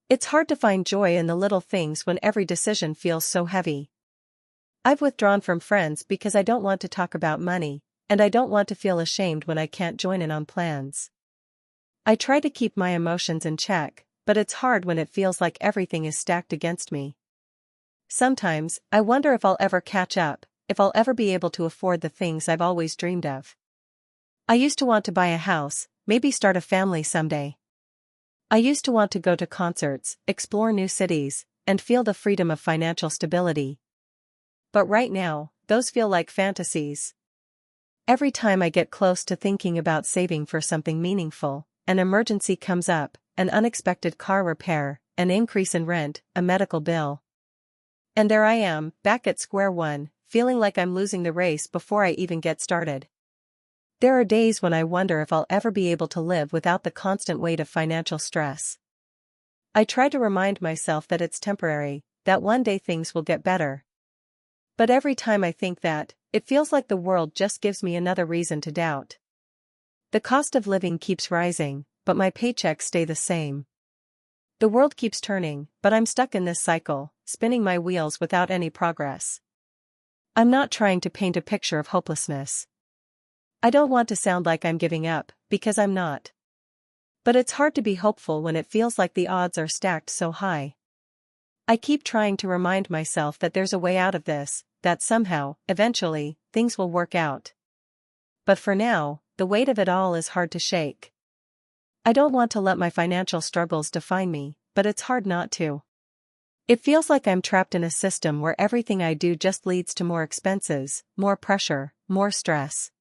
Speaker 1: It's hard to find joy in the little things when every decision feels so heavy. I've withdrawn from friends because I don't want to talk about money, and I don't want to feel ashamed when I can't join in on plans. I try to keep my emotions in check, but it's hard when it feels like everything is stacked against me. Sometimes, I wonder if I'll ever catch up, if I'll ever be able to afford the things I've always dreamed of. I used to want to buy a house, maybe start a family someday. I used to want to go to concerts, explore new cities, and feel the freedom of financial stability. But right now, those feel like fantasies. Every time I get close to thinking about saving for something meaningful, an emergency comes up, an unexpected car repair, an increase in rent, a medical bill. And there I am, back at square one, feeling like I'm losing the race before I even get started. There are days when I wonder if I'll ever be able to live without the constant weight of financial stress. I try to remind myself that it's temporary, that one day things will get better. But every time I think that, it feels like the world just gives me another reason to doubt. The cost of living keeps rising, but my paychecks stay the same. The world keeps turning, but I'm stuck in this cycle, spinning my wheels without any progress. I'm not trying to paint a picture of hopelessness. I don't want to sound like I'm giving up, because I'm not. But it's hard to be hopeful when it feels like the odds are stacked so high. I keep trying to remind myself that there's a way out of this, that somehow, eventually, things will work out. But for now, the weight of it all is hard to shake. I don't want to let my financial struggles define me, but it's hard not to. It feels like I'm trapped in a system where everything I do just leads to more expenses, more pressure, more stress.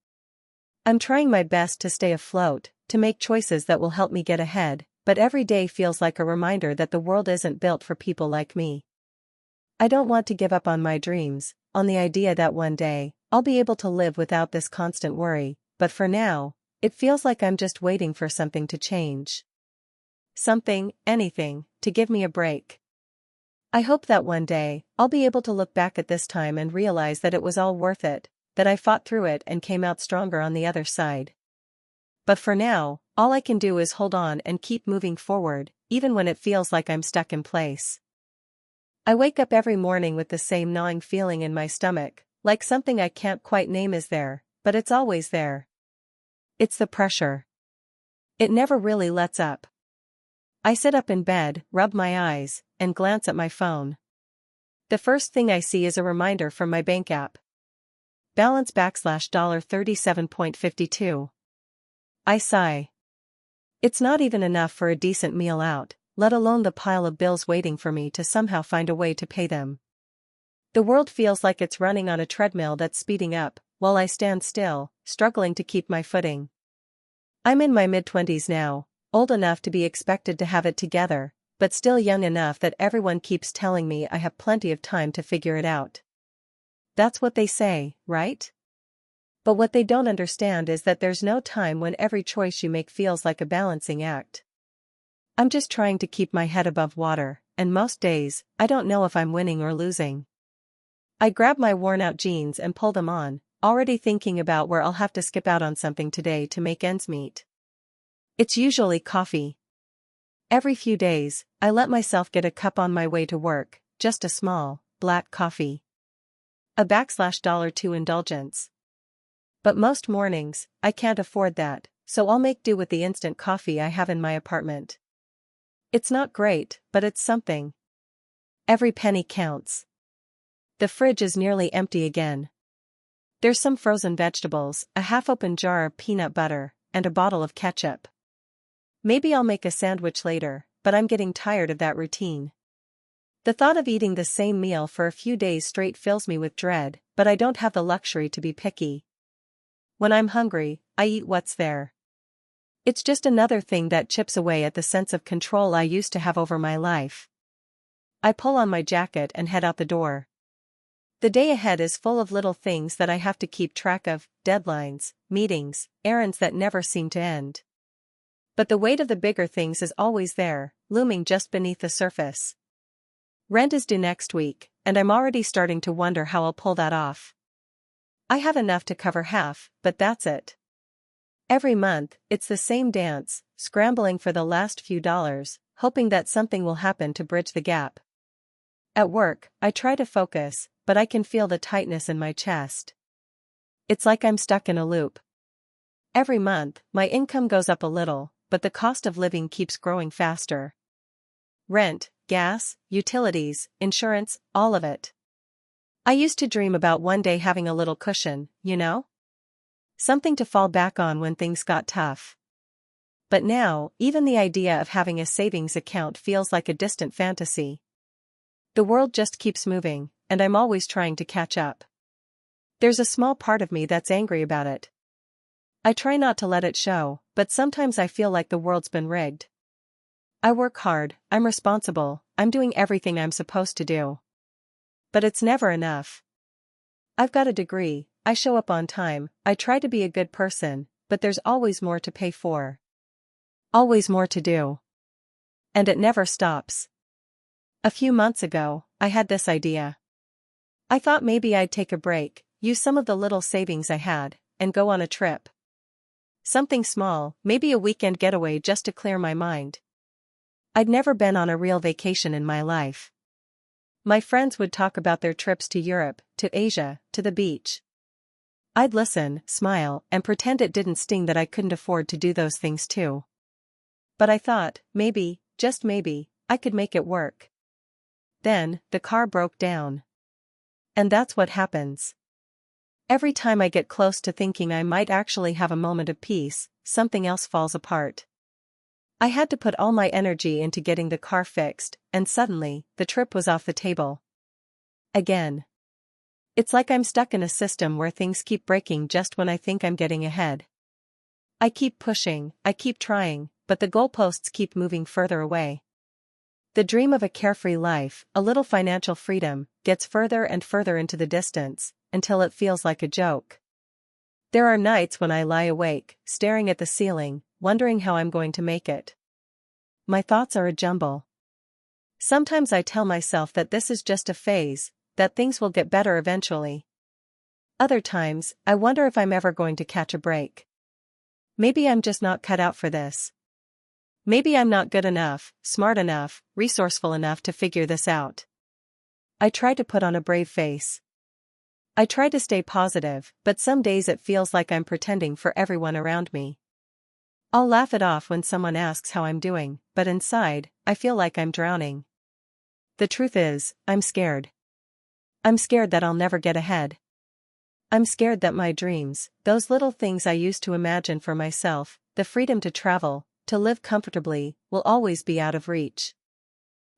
Speaker 1: I'm trying my best to stay afloat, to make choices that will help me get ahead, but every day feels like a reminder that the world isn't built for people like me. I don't want to give up on my dreams, on the idea that one day, I'll be able to live without this constant worry, but for now, it feels like I'm just waiting for something to change. Something, anything, to give me a break. I hope that one day, I'll be able to look back at this time and realize that it was all worth it, that I fought through it and came out stronger on the other side. But for now, all I can do is hold on and keep moving forward, even when it feels like I'm stuck in place. I wake up every morning with the same gnawing feeling in my stomach, like something I can't quite name is there, but it's always there. It's the pressure. It never really lets up. I sit up in bed, rub my eyes, and glance at my phone. The first thing I see is a reminder from my bank app. Balance $37.52. I sigh. It's not even enough for a decent meal out, let alone the pile of bills waiting for me to somehow find a way to pay them. The world feels like it's running on a treadmill that's speeding up, while I stand still, struggling to keep my footing. I'm in my mid-20s now, old enough to be expected to have it together, but still young enough that everyone keeps telling me I have plenty of time to figure it out. That's what they say, right? But what they don't understand is that there's no time when every choice you make feels like a balancing act. I'm just trying to keep my head above water, and most days, I don't know if I'm winning or losing. I grab my worn-out jeans and pull them on, already thinking about where I'll have to skip out on something today to make ends meet. It's usually coffee. Every few days, I let myself get a cup on my way to work, just a small, black coffee. A $2 indulgence. But most mornings, I can't afford that, so I'll make do with the instant coffee I have in my apartment. It's not great, but it's something. Every penny counts. The fridge is nearly empty again. There's some frozen vegetables, a half-open jar of peanut butter, and a bottle of ketchup. Maybe I'll make a sandwich later, but I'm getting tired of that routine. The thought of eating the same meal for a few days straight fills me with dread, but I don't have the luxury to be picky. When I'm hungry, I eat what's there. It's just another thing that chips away at the sense of control I used to have over my life. I pull on my jacket and head out the door. The day ahead is full of little things that I have to keep track of, deadlines, meetings, errands that never seem to end. But the weight of the bigger things is always there, looming just beneath the surface. Rent is due next week, and I'm already starting to wonder how I'll pull that off. I have enough to cover half, but that's it. Every month, it's the same dance, scrambling for the last few dollars, hoping that something will happen to bridge the gap. At work, I try to focus, but I can feel the tightness in my chest. It's like I'm stuck in a loop. Every month, my income goes up a little, but the cost of living keeps growing faster. Rent, gas, utilities, insurance, all of it. I used to dream about one day having a little cushion, you know? Something to fall back on when things got tough. But now, even the idea of having a savings account feels like a distant fantasy. The world just keeps moving, and I'm always trying to catch up. There's a small part of me that's angry about it. I try not to let it show, but sometimes I feel like the world's been rigged. I work hard, I'm responsible, I'm doing everything I'm supposed to do. But it's never enough. I've got a degree, I show up on time, I try to be a good person, but there's always more to pay for. Always more to do. And it never stops. A few months ago, I had this idea. I thought maybe I'd take a break, use some of the little savings I had, and go on a trip. Something small, maybe a weekend getaway just to clear my mind. I'd never been on a real vacation in my life. My friends would talk about their trips to Europe, to Asia, to the beach. I'd listen, smile, and pretend it didn't sting that I couldn't afford to do those things too. But I thought, maybe, just maybe, I could make it work. Then, the car broke down. And that's what happens. Every time I get close to thinking I might actually have a moment of peace, something else falls apart. I had to put all my energy into getting the car fixed, and suddenly, the trip was off the table. Again. It's like I'm stuck in a system where things keep breaking just when I think I'm getting ahead. I keep pushing, I keep trying, but the goalposts keep moving further away. The dream of a carefree life, a little financial freedom, gets further and further into the distance, until it feels like a joke. There are nights when I lie awake, staring at the ceiling, wondering how I'm going to make it. My thoughts are a jumble. Sometimes I tell myself that this is just a phase, that things will get better eventually. Other times, I wonder if I'm ever going to catch a break. Maybe I'm just not cut out for this. Maybe I'm not good enough, smart enough, resourceful enough to figure this out. I try to put on a brave face. I try to stay positive, but some days it feels like I'm pretending for everyone around me. I'll laugh it off when someone asks how I'm doing, but inside, I feel like I'm drowning. The truth is, I'm scared. I'm scared that I'll never get ahead. I'm scared that my dreams, those little things I used to imagine for myself, the freedom to travel, to live comfortably, will always be out of reach.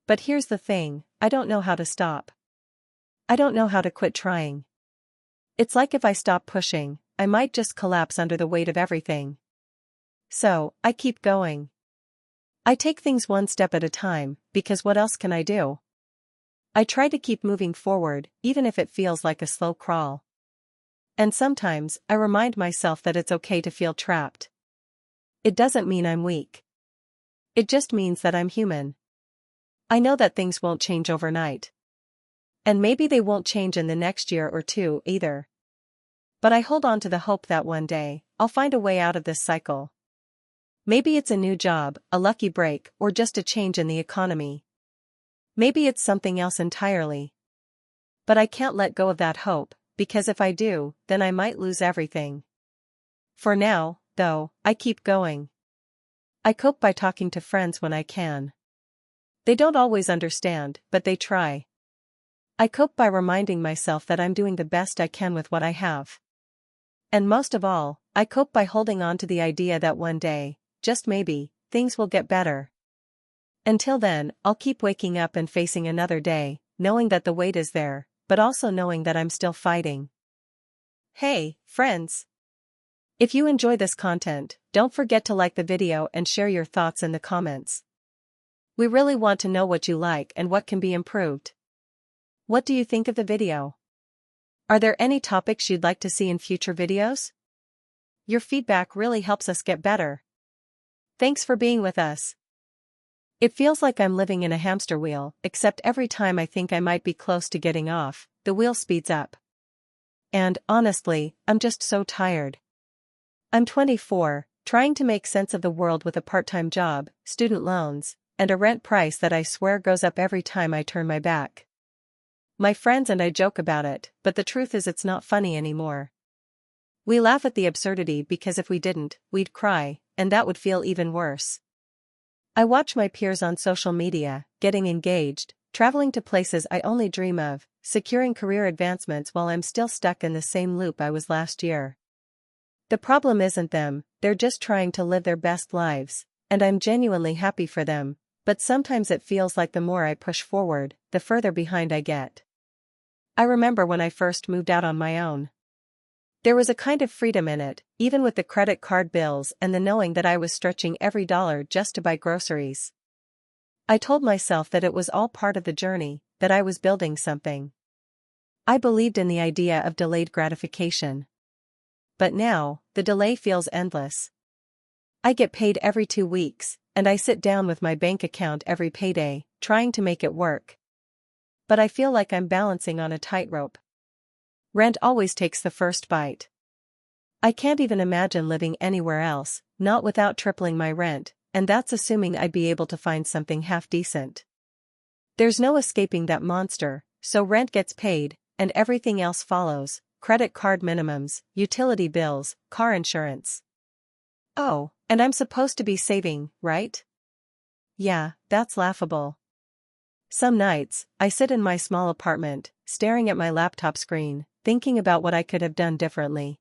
Speaker 1: But here's the thing, I don't know how to stop. I don't know how to quit trying. It's like if I stop pushing, I might just collapse under the weight of everything. So, I keep going. I take things one step at a time, because what else can I do? I try to keep moving forward, even if it feels like a slow crawl. And sometimes, I remind myself that it's okay to feel trapped. It doesn't mean I'm weak. It just means that I'm human. I know that things won't change overnight. And maybe they won't change in the next year or two either. But I hold on to the hope that one day, I'll find a way out of this cycle. Maybe it's a new job, a lucky break, or just a change in the economy. Maybe it's something else entirely. But I can't let go of that hope, because if I do, then I might lose everything. For now, though, I keep going. I cope by talking to friends when I can. They don't always understand, but they try. I cope by reminding myself that I'm doing the best I can with what I have. And most of all, I cope by holding on to the idea that one day, just maybe, things will get better. Until then, I'll keep waking up and facing another day, knowing that the weight is there, but also knowing that I'm still fighting. Hey, friends! If you enjoy this content, don't forget to like the video and share your thoughts in the comments. We really want to know what you like and what can be improved. What do you think of the video? Are there any topics you'd like to see in future videos? Your feedback really helps us get better. Thanks for being with us. It feels like I'm living in a hamster wheel, except every time I think I might be close to getting off, the wheel speeds up. And, honestly, I'm just so tired. I'm 24, trying to make sense of the world with a part-time job, student loans, and a rent price that I swear goes up every time I turn my back. My friends and I joke about it, but the truth is it's not funny anymore. We laugh at the absurdity because if we didn't, we'd cry, and that would feel even worse. I watch my peers on social media, getting engaged, traveling to places I only dream of, securing career advancements while I'm still stuck in the same loop I was last year. The problem isn't them, they're just trying to live their best lives, and I'm genuinely happy for them, but sometimes it feels like the more I push forward, the further behind I get. I remember when I first moved out on my own. There was a kind of freedom in it, even with the credit card bills and the knowing that I was stretching every dollar just to buy groceries. I told myself that it was all part of the journey, that I was building something. I believed in the idea of delayed gratification. But now, the delay feels endless. I get paid every 2 weeks, and I sit down with my bank account every payday, trying to make it work. But I feel like I'm balancing on a tightrope. Rent always takes the first bite. I can't even imagine living anywhere else, not without tripling my rent, and that's assuming I'd be able to find something half decent. There's no escaping that monster, so rent gets paid, and everything else follows: credit card minimums, utility bills, car insurance. Oh, and I'm supposed to be saving, right? Yeah, that's laughable. Some nights, I sit in my small apartment, staring at my laptop screen, thinking about what I could have done differently.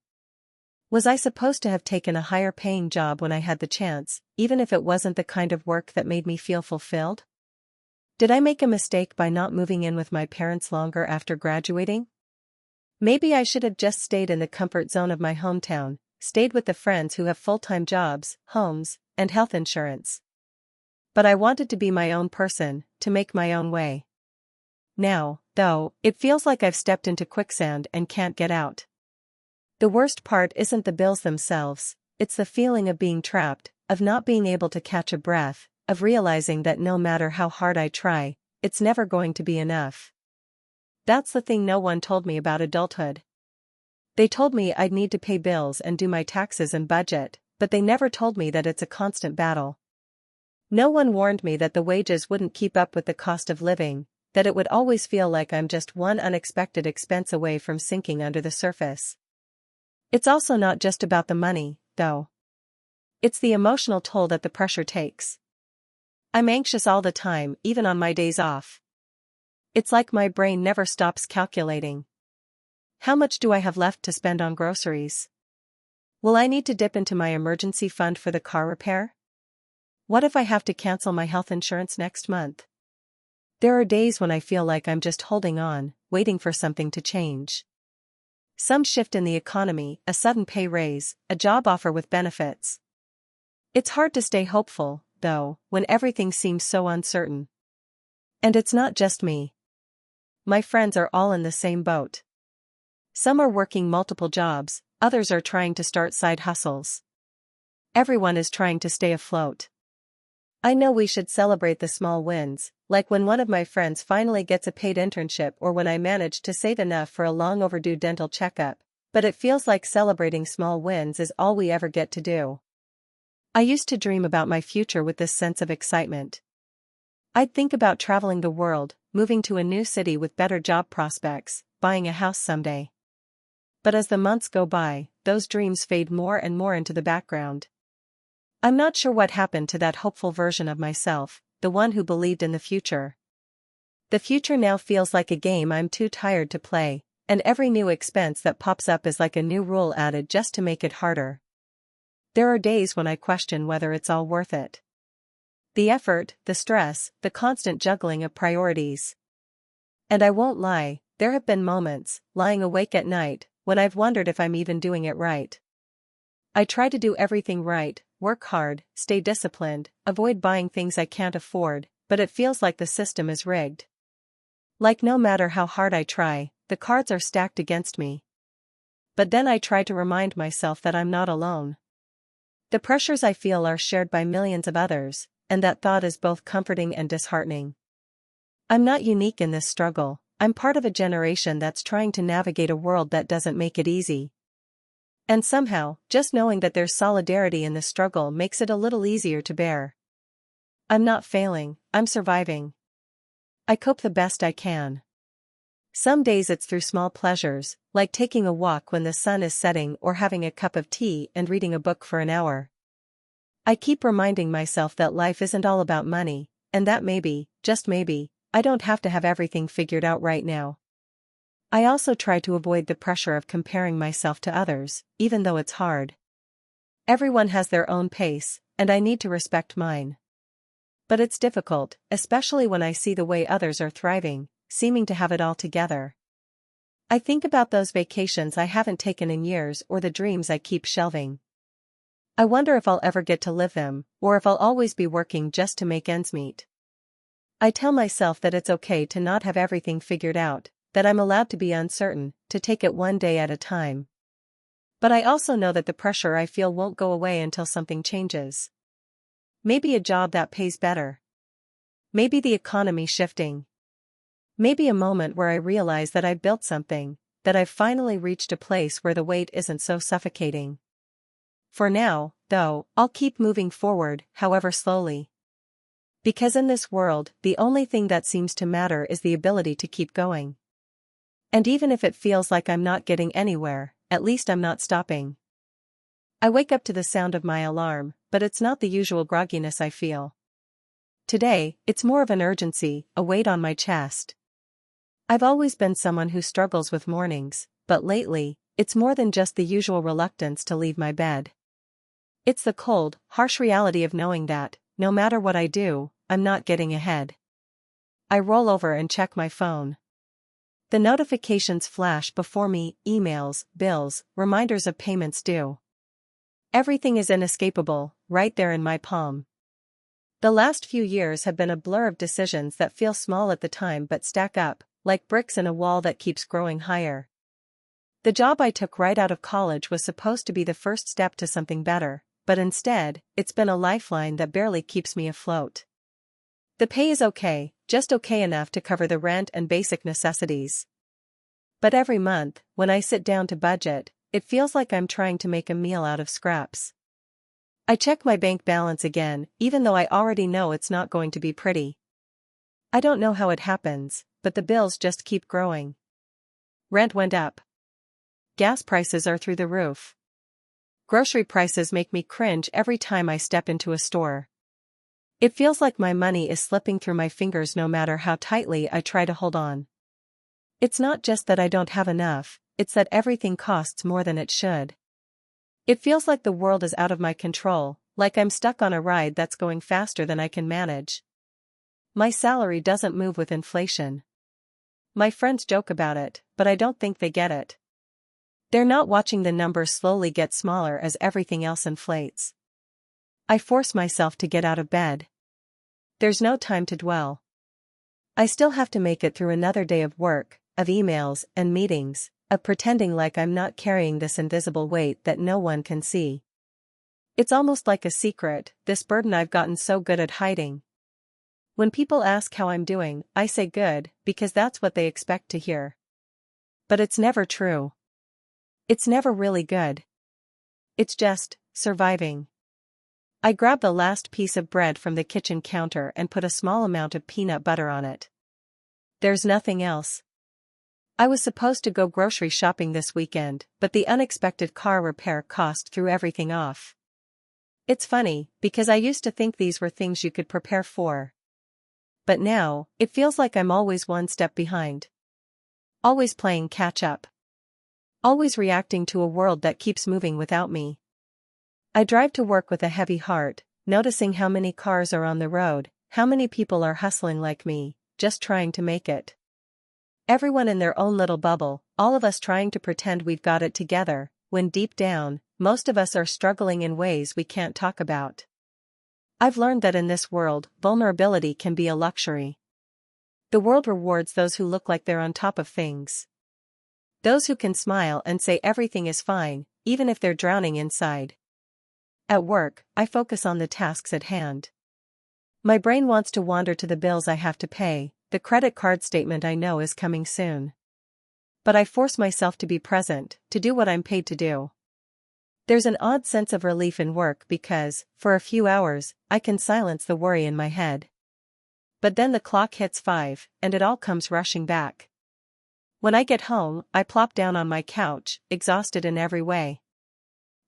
Speaker 1: Was I supposed to have taken a higher-paying job when I had the chance, even if it wasn't the kind of work that made me feel fulfilled? Did I make a mistake by not moving in with my parents longer after graduating? Maybe I should have just stayed in the comfort zone of my hometown, stayed with the friends who have full-time jobs, homes, and health insurance. But I wanted to be my own person, to make my own way. Now, though, it feels like I've stepped into quicksand and can't get out. The worst part isn't the bills themselves, it's the feeling of being trapped, of not being able to catch a breath, of realizing that no matter how hard I try, it's never going to be enough. That's the thing no one told me about adulthood. They told me I'd need to pay bills and do my taxes and budget, but they never told me that it's a constant battle. No one warned me that the wages wouldn't keep up with the cost of living, that it would always feel like I'm just one unexpected expense away from sinking under the surface. It's also not just about the money, though. It's the emotional toll that the pressure takes. I'm anxious all the time, even on my days off. It's like my brain never stops calculating. How much do I have left to spend on groceries? Will I need to dip into my emergency fund for the car repair? What if I have to cancel my health insurance next month? There are days when I feel like I'm just holding on, waiting for something to change. Some shift in the economy, a sudden pay raise, a job offer with benefits. It's hard to stay hopeful, though, when everything seems so uncertain. And it's not just me. My friends are all in the same boat. Some are working multiple jobs, others are trying to start side hustles. Everyone is trying to stay afloat. I know we should celebrate the small wins, like when one of my friends finally gets a paid internship or when I manage to save enough for a long overdue dental checkup, but it feels like celebrating small wins is all we ever get to do. I used to dream about my future with this sense of excitement. I'd think about traveling the world, moving to a new city with better job prospects, buying a house someday. But as the months go by, those dreams fade more and more into the background. I'm not sure what happened to that hopeful version of myself, the one who believed in the future. The future now feels like a game I'm too tired to play, and every new expense that pops up is like a new rule added just to make it harder. There are days when I question whether it's all worth it. The effort, the stress, the constant juggling of priorities. And I won't lie, there have been moments, lying awake at night, when I've wondered if I'm even doing it right. I try to do everything right, work hard, stay disciplined, avoid buying things I can't afford, but it feels like the system is rigged. Like no matter how hard I try, the cards are stacked against me. But then I try to remind myself that I'm not alone. The pressures I feel are shared by millions of others, and that thought is both comforting and disheartening. I'm not unique in this struggle, I'm part of a generation that's trying to navigate a world that doesn't make it easy. And somehow, just knowing that there's solidarity in the struggle makes it a little easier to bear. I'm not failing, I'm surviving. I cope the best I can. Some days it's through small pleasures, like taking a walk when the sun is setting or having a cup of tea and reading a book for an hour. I keep reminding myself that life isn't all about money, and that maybe, just maybe, I don't have to have everything figured out right now. I also try to avoid the pressure of comparing myself to others, even though it's hard. Everyone has their own pace, and I need to respect mine. But it's difficult, especially when I see the way others are thriving, seeming to have it all together. I think about those vacations I haven't taken in years or the dreams I keep shelving. I wonder if I'll ever get to live them, or if I'll always be working just to make ends meet. I tell myself that it's okay to not have everything figured out, that I'm allowed to be uncertain, to take it one day at a time. But I also know that the pressure I feel won't go away until something changes. Maybe a job that pays better. Maybe the economy shifting. Maybe a moment where I realize that I've built something, that I've finally reached a place where the weight isn't so suffocating. For now, though, I'll keep moving forward, however slowly. Because in this world, the only thing that seems to matter is the ability to keep going. And even if it feels like I'm not getting anywhere, at least I'm not stopping. I wake up to the sound of my alarm, but it's not the usual grogginess I feel. Today, it's more of an urgency, a weight on my chest. I've always been someone who struggles with mornings, but lately, it's more than just the usual reluctance to leave my bed. It's the cold, harsh reality of knowing that, no matter what I do, I'm not getting ahead. I roll over and check my phone. The notifications flash before me, emails, bills, reminders of payments due. Everything is inescapable, right there in my palm. The last few years have been a blur of decisions that feel small at the time but stack up, like bricks in a wall that keeps growing higher. The job I took right out of college was supposed to be the first step to something better, but instead, it's been a lifeline that barely keeps me afloat. The pay is okay, just okay enough to cover the rent and basic necessities. But every month, when I sit down to budget, it feels like I'm trying to make a meal out of scraps. I check my bank balance again, even though I already know it's not going to be pretty. I don't know how it happens, but the bills just keep growing. Rent went up. Gas prices are through the roof. Grocery prices make me cringe every time I step into a store. It feels like my money is slipping through my fingers no matter how tightly I try to hold on. It's not just that I don't have enough, it's that everything costs more than it should. It feels like the world is out of my control, Like I'm stuck on a ride that's going faster than I can manage. My salary doesn't move with inflation. My friends joke about it, but I don't think they get it. They're not watching the numbers slowly get smaller as everything else inflates. I force myself to get out of bed. There's no time to dwell. I still have to make it through another day of work, of emails and meetings, of pretending like I'm not carrying this invisible weight that no one can see. It's almost like a secret, this burden I've gotten so good at hiding. When people ask how I'm doing, I say good, because that's what they expect to hear. But it's never true. It's never really good. It's just surviving. I grab the last piece of bread from the kitchen counter and put a small amount of peanut butter on it. There's nothing else. I was supposed to go grocery shopping this weekend, but the unexpected car repair cost threw everything off. It's funny, because I used to think these were things you could prepare for. But now, it feels like I'm always one step behind. Always playing catch up. Always reacting to a world that keeps moving without me. I drive to work with a heavy heart, noticing how many cars are on the road, how many people are hustling like me, just trying to make it. Everyone in their own little bubble, all of us trying to pretend we've got it together, when deep down, most of us are struggling in ways we can't talk about. I've learned that in this world, vulnerability can be a luxury. The world rewards those who look like they're on top of things. Those who can smile and say everything is fine, even if they're drowning inside. At work, I focus on the tasks at hand. My brain wants to wander to the bills I have to pay, the credit card statement I know is coming soon. But I force myself to be present, to do what I'm paid to do. There's an odd sense of relief in work because, for a few hours, I can silence the worry in my head. But then the clock hits 5, and it all comes rushing back. When I get home, I plop down on my couch, exhausted in every way.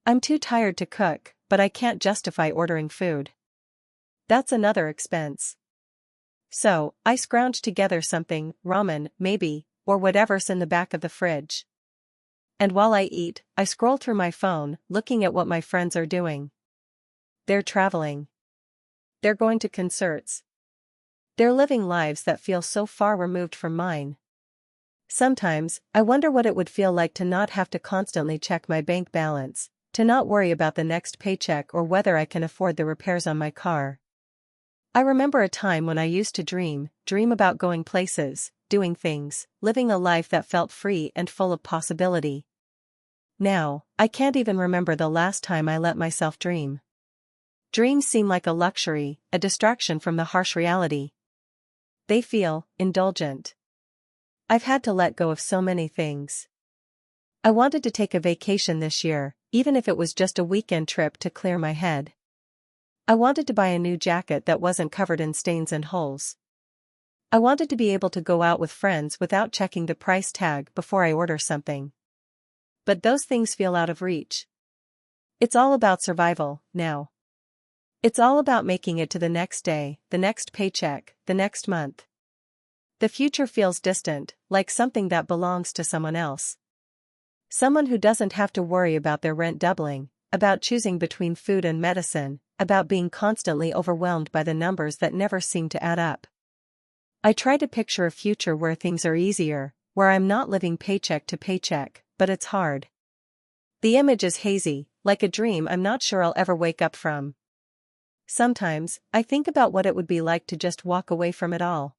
Speaker 1: I'm too tired to cook, but I can't justify ordering food. That's another expense. So, I scrounge together something, ramen, maybe, or whatever's in the back of the fridge. And while I eat, I scroll through my phone, looking at what my friends are doing. They're traveling. They're going to concerts. They're living lives that feel so far removed from mine. Sometimes, I wonder what it would feel like to not have to constantly check my bank balance, to not worry about the next paycheck or whether I can afford the repairs on my car. I remember a time when I used to dream about going places, doing things, living a life that felt free and full of possibility. Now, I can't even remember the last time I let myself dream. Dreams seem like a luxury, a distraction from the harsh reality. They feel indulgent. I've had to let go of so many things. I wanted to take a vacation this year, even if it was just a weekend trip to clear my head. I wanted to buy a new jacket that wasn't covered in stains and holes. I wanted to be able to go out with friends without checking the price tag before I order something. But those things feel out of reach. It's all about survival, now. It's all about making it to the next day, the next paycheck, the next month. The future feels distant, like something that belongs to someone else. Someone who doesn't have to worry about their rent doubling, about choosing between food and medicine, about being constantly overwhelmed by the numbers that never seem to add up. I try to picture a future where things are easier, where I'm not living paycheck to paycheck, but it's hard. The image is hazy, like a dream I'm not sure I'll ever wake up from. Sometimes, I think about what it would be like to just walk away from it all.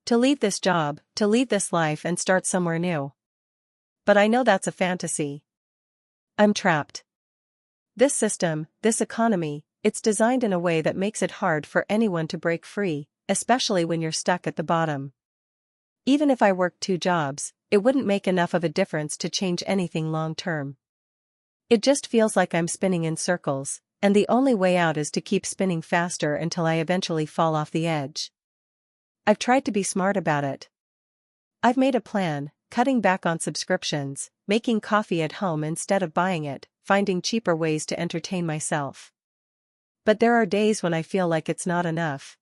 Speaker 1: To leave this job, to leave this life and start somewhere new. But I know that's a fantasy. I'm trapped. This system, this economy, it's designed in a way that makes it hard for anyone to break free, especially when you're stuck at the bottom. Even if I worked 2 jobs, it wouldn't make enough of a difference to change anything long term. It just feels like I'm spinning in circles, and the only way out is to keep spinning faster until I eventually fall off the edge. I've tried to be smart about it. I've made a plan, cutting back on subscriptions, making coffee at home instead of buying it, finding cheaper ways to entertain myself. But there are days when I feel like it's not enough.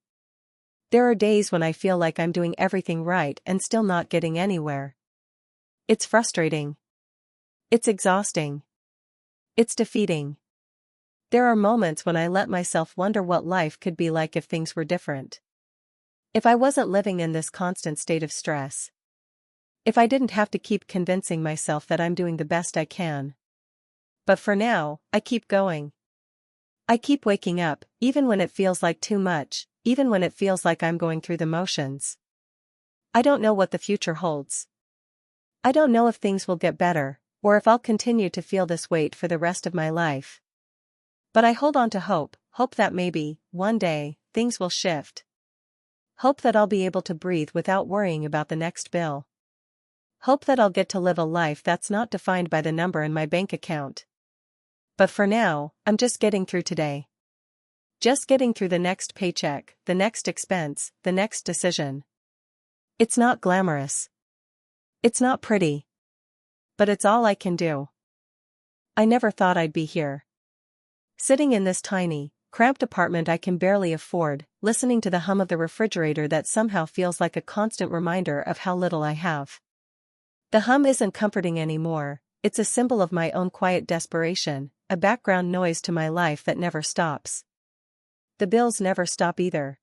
Speaker 1: There are days when I feel like I'm doing everything right and still not getting anywhere. It's frustrating. It's exhausting. It's defeating. There are moments when I let myself wonder what life could be like if things were different. If I wasn't living in this constant state of stress. If I didn't have to keep convincing myself that I'm doing the best I can. But for now, I keep going. I keep waking up, even when it feels like too much, even when it feels like I'm going through the motions. I don't know what the future holds. I don't know if things will get better, or if I'll continue to feel this weight for the rest of my life. But I hold on to hope, hope that maybe, one day, things will shift. Hope that I'll be able to breathe without worrying about the next bill. Hope that I'll get to live a life that's not defined by the number in my bank account. But for now, I'm just getting through today. Just getting through the next paycheck, the next expense, the next decision. It's not glamorous. It's not pretty. But it's all I can do. I never thought I'd be here. Sitting in this tiny, cramped apartment I can barely afford, listening to the hum of the refrigerator that somehow feels like a constant reminder of how little I have. The hum isn't comforting anymore, it's a symbol of my own quiet desperation, a background noise to my life that never stops. The bills never stop either.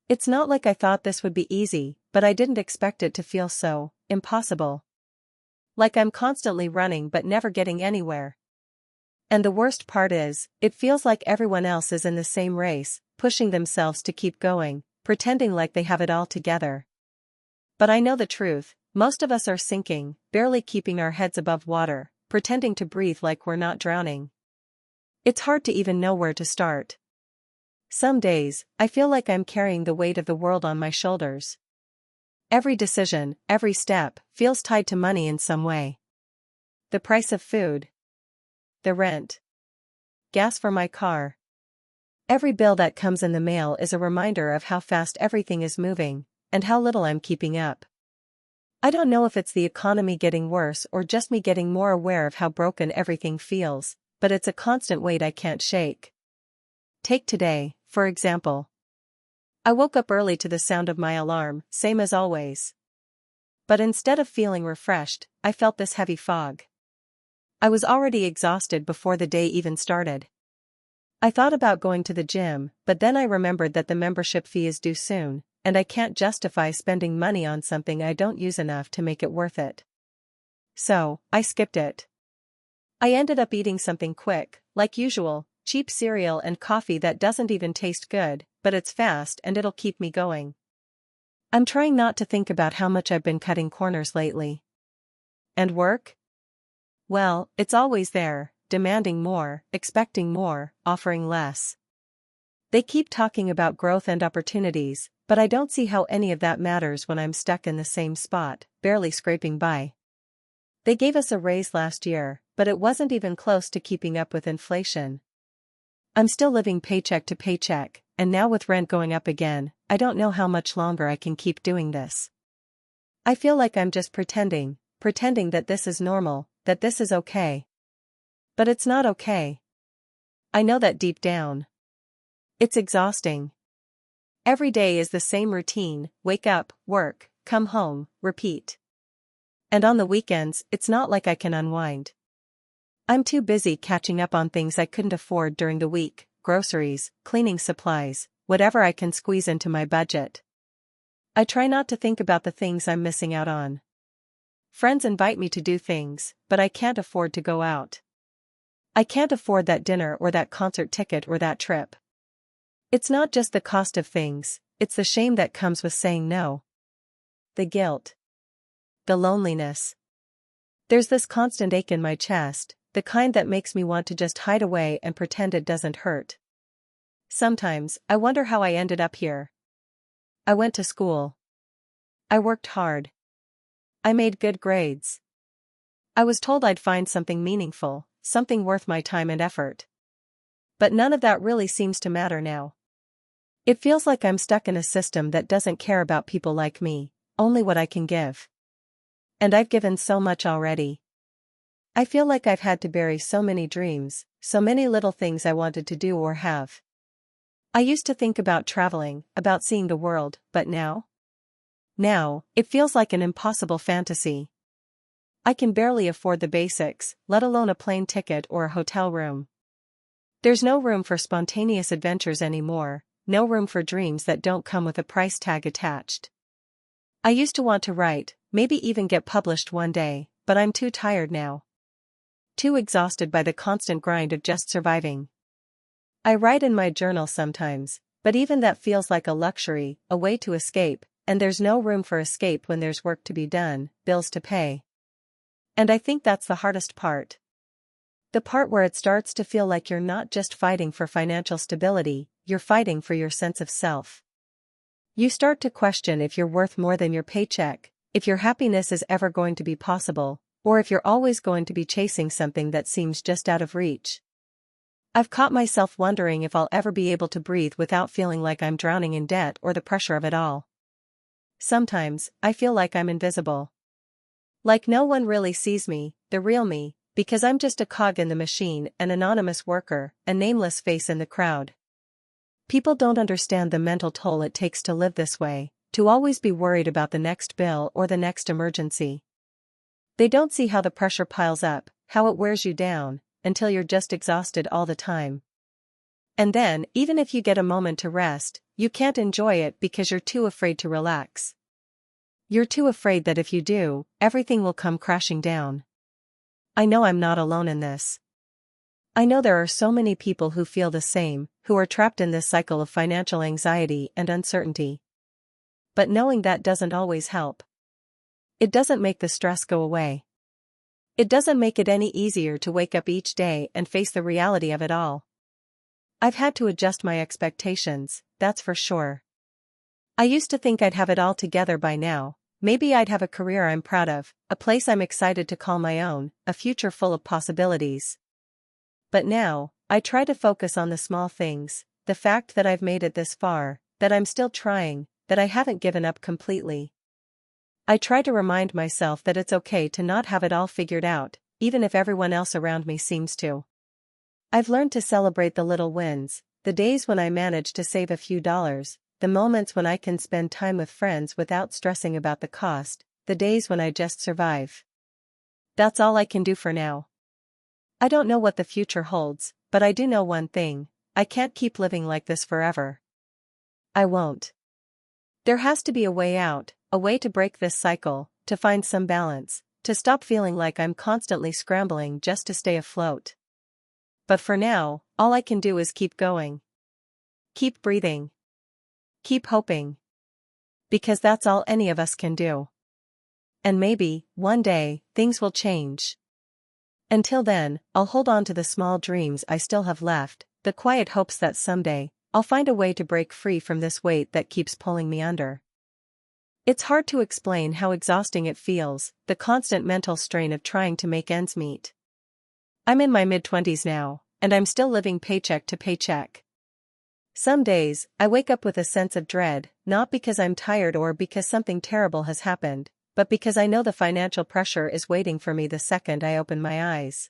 Speaker 1: It's not like I thought this would be easy, but I didn't expect it to feel so impossible. Like I'm constantly running but never getting anywhere. And the worst part is, it feels like everyone else is in the same race, pushing themselves to keep going, pretending like they have it all together. But I know the truth, most of us are sinking, barely keeping our heads above water, pretending to breathe like we're not drowning. It's hard to even know where to start. Some days, I feel like I'm carrying the weight of the world on my shoulders. Every decision, every step, feels tied to money in some way. The price of food. The rent. Gas for my car. Every bill that comes in the mail is a reminder of how fast everything is moving, and how little I'm keeping up. I don't know if it's the economy getting worse or just me getting more aware of how broken everything feels, but it's a constant weight I can't shake. Take today, for example. I woke up early to the sound of my alarm, same as always. But instead of feeling refreshed, I felt this heavy fog. I was already exhausted before the day even started. I thought about going to the gym, but then I remembered that the membership fee is due soon, and I can't justify spending money on something I don't use enough to make it worth it. So, I skipped it. I ended up eating something quick, like usual, cheap cereal and coffee that doesn't even taste good, but it's fast and it'll keep me going. I'm trying not to think about how much I've been cutting corners lately. And work? Well, it's always there, demanding more, expecting more, offering less. They keep talking about growth and opportunities, but I don't see how any of that matters when I'm stuck in the same spot, barely scraping by. They gave us a raise last year, but it wasn't even close to keeping up with inflation. I'm still living paycheck to paycheck, and now with rent going up again, I don't know how much longer I can keep doing this. I feel like I'm just pretending that this is normal, that this is okay. But it's not okay. I know that deep down. It's exhausting. Every day is the same routine, wake up, work, come home, repeat. And on the weekends, it's not like I can unwind. I'm too busy catching up on things I couldn't afford during the week, groceries, cleaning supplies, whatever I can squeeze into my budget. I try not to think about the things I'm missing out on. Friends invite me to do things, but I can't afford to go out. I can't afford that dinner or that concert ticket or that trip. It's not just the cost of things, it's the shame that comes with saying no. The guilt. The loneliness. There's this constant ache in my chest, the kind that makes me want to just hide away and pretend it doesn't hurt. Sometimes, I wonder how I ended up here. I went to school. I worked hard. I made good grades. I was told I'd find something meaningful, something worth my time and effort. But none of that really seems to matter now. It feels like I'm stuck in a system that doesn't care about people like me, only what I can give. And I've given so much already. I feel like I've had to bury so many dreams, so many little things I wanted to do or have. I used to think about traveling, about seeing the world, but now? Now, it feels like an impossible fantasy. I can barely afford the basics, let alone a plane ticket or a hotel room. There's no room for spontaneous adventures anymore, no room for dreams that don't come with a price tag attached. I used to want to write, maybe even get published one day, but I'm too tired now. Too exhausted by the constant grind of just surviving. I write in my journal sometimes, but even that feels like a luxury, a way to escape, and there's no room for escape when there's work to be done, bills to pay. And I think that's the hardest part. The part where it starts to feel like you're not just fighting for financial stability, you're fighting for your sense of self. You start to question if you're worth more than your paycheck, if your happiness is ever going to be possible, or if you're always going to be chasing something that seems just out of reach. I've caught myself wondering if I'll ever be able to breathe without feeling like I'm drowning in debt or the pressure of it all. Sometimes, I feel like I'm invisible. Like no one really sees me, the real me, because I'm just a cog in the machine, an anonymous worker, a nameless face in the crowd. People don't understand the mental toll it takes to live this way, to always be worried about the next bill or the next emergency. They don't see how the pressure piles up, how it wears you down, until you're just exhausted all the time. And then, even if you get a moment to rest, you can't enjoy it because you're too afraid to relax. You're too afraid that if you do, everything will come crashing down. I know I'm not alone in this. I know there are so many people who feel the same, who are trapped in this cycle of financial anxiety and uncertainty. But knowing that doesn't always help. It doesn't make the stress go away. It doesn't make it any easier to wake up each day and face the reality of it all. I've had to adjust my expectations, that's for sure. I used to think I'd have it all together by now. Maybe I'd have a career I'm proud of, a place I'm excited to call my own, a future full of possibilities. But now, I try to focus on the small things, the fact that I've made it this far, that I'm still trying, that I haven't given up completely. I try to remind myself that it's okay to not have it all figured out, even if everyone else around me seems to. I've learned to celebrate the little wins, the days when I manage to save a few dollars, the moments when I can spend time with friends without stressing about the cost, the days when I just survive. That's all I can do for now. I don't know what the future holds, but I do know one thing: I can't keep living like this forever. I won't. There has to be a way out, a way to break this cycle, to find some balance, to stop feeling like I'm constantly scrambling just to stay afloat. But for now, all I can do is keep going. Keep breathing. Keep hoping. Because that's all any of us can do. And maybe, one day, things will change. Until then, I'll hold on to the small dreams I still have left, the quiet hopes that someday, I'll find a way to break free from this weight that keeps pulling me under. It's hard to explain how exhausting it feels, the constant mental strain of trying to make ends meet. I'm in my mid-20s now, and I'm still living paycheck to paycheck. Some days, I wake up with a sense of dread, not because I'm tired or because something terrible has happened, but because I know the financial pressure is waiting for me the second I open my eyes.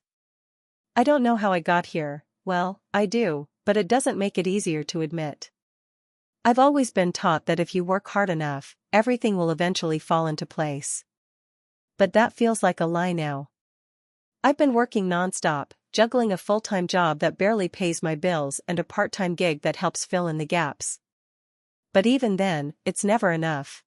Speaker 1: I don't know how I got here. Well, I do, but it doesn't make it easier to admit. I've always been taught that if you work hard enough, everything will eventually fall into place. But that feels like a lie now. I've been working non-stop, juggling a full-time job that barely pays my bills and a part-time gig that helps fill in the gaps. But even then, it's never enough.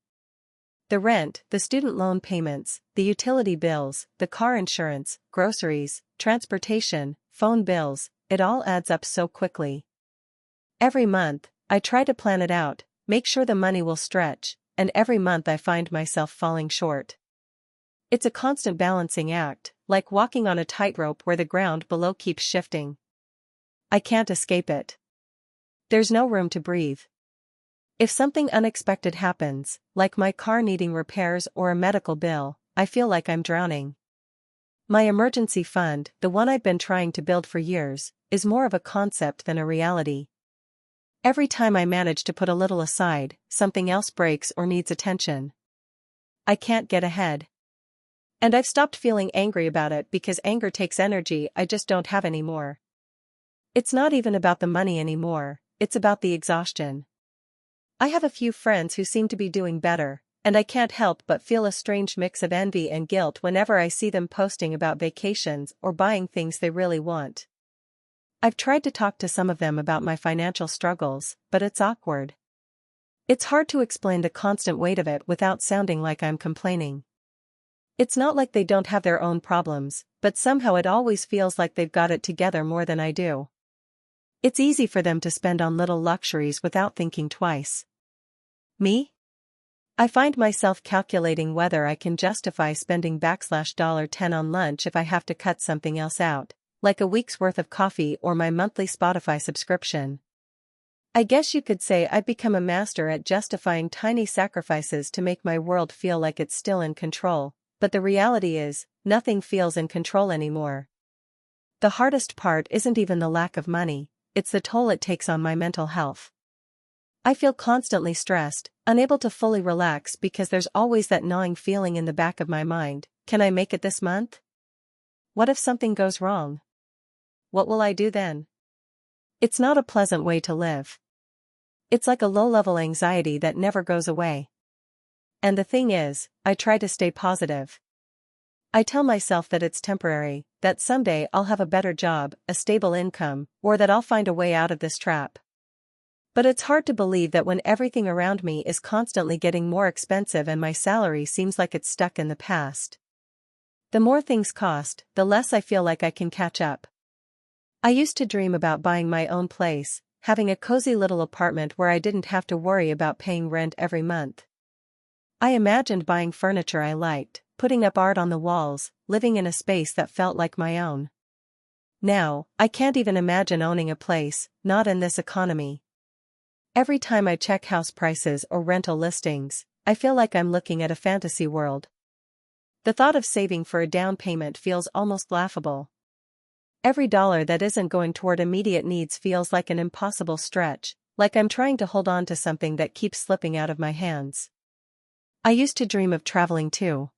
Speaker 1: The rent, the student loan payments, the utility bills, the car insurance, groceries, transportation, phone bills, it all adds up so quickly. Every month, I try to plan it out, make sure the money will stretch, and every month I find myself falling short. It's a constant balancing act, like walking on a tightrope where the ground below keeps shifting. I can't escape it. There's no room to breathe. If something unexpected happens, like my car needing repairs or a medical bill, I feel like I'm drowning. My emergency fund, the one I've been trying to build for years, is more of a concept than a reality. Every time I manage to put a little aside, something else breaks or needs attention. I can't get ahead. And I've stopped feeling angry about it because anger takes energy I just don't have anymore. It's not even about the money anymore, it's about the exhaustion. I have a few friends who seem to be doing better, and I can't help but feel a strange mix of envy and guilt whenever I see them posting about vacations or buying things they really want. I've tried to talk to some of them about my financial struggles, but it's awkward. It's hard to explain the constant weight of it without sounding like I'm complaining. It's not like they don't have their own problems, but somehow it always feels like they've got it together more than I do. It's easy for them to spend on little luxuries without thinking twice. Me? I find myself calculating whether I can justify spending $10 on lunch if I have to cut something else out, like a week's worth of coffee or my monthly Spotify subscription. I guess you could say I've become a master at justifying tiny sacrifices to make my world feel like it's still in control, but the reality is, nothing feels in control anymore. The hardest part isn't even the lack of money, it's the toll it takes on my mental health. I feel constantly stressed, unable to fully relax because there's always that gnawing feeling in the back of my mind. Can I make it this month? What if something goes wrong? What will I do then? It's not a pleasant way to live. It's like a low-level anxiety that never goes away. And the thing is, I try to stay positive. I tell myself that it's temporary, that someday I'll have a better job, a stable income, or that I'll find a way out of this trap. But it's hard to believe that when everything around me is constantly getting more expensive and my salary seems like it's stuck in the past. The more things cost, the less I feel like I can catch up. I used to dream about buying my own place, having a cozy little apartment where I didn't have to worry about paying rent every month. I imagined buying furniture I liked, putting up art on the walls, living in a space that felt like my own. Now, I can't even imagine owning a place, not in this economy. Every time I check house prices or rental listings, I feel like I'm looking at a fantasy world. The thought of saving for a down payment feels almost laughable. Every dollar that isn't going toward immediate needs feels like an impossible stretch, like I'm trying to hold on to something that keeps slipping out of my hands. I used to dream of traveling too.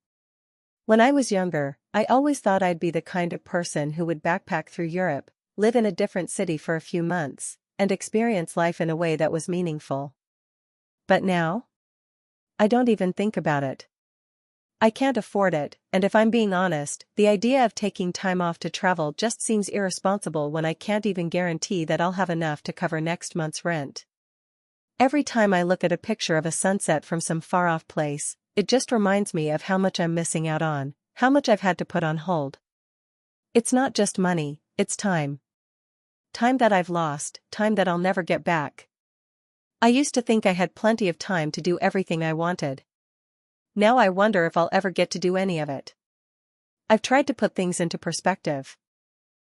Speaker 1: When I was younger, I always thought I'd be the kind of person who would backpack through Europe, live in a different city for a few months, and experience life in a way that was meaningful. But now? I don't even think about it. I can't afford it, and if I'm being honest, the idea of taking time off to travel just seems irresponsible when I can't even guarantee that I'll have enough to cover next month's rent. Every time I look at a picture of a sunset from some far-off place, it just reminds me of how much I'm missing out on, how much I've had to put on hold. It's not just money, it's time. Time that I've lost, time that I'll never get back. I used to think I had plenty of time to do everything I wanted. Now I wonder if I'll ever get to do any of it. I've tried to put things into perspective.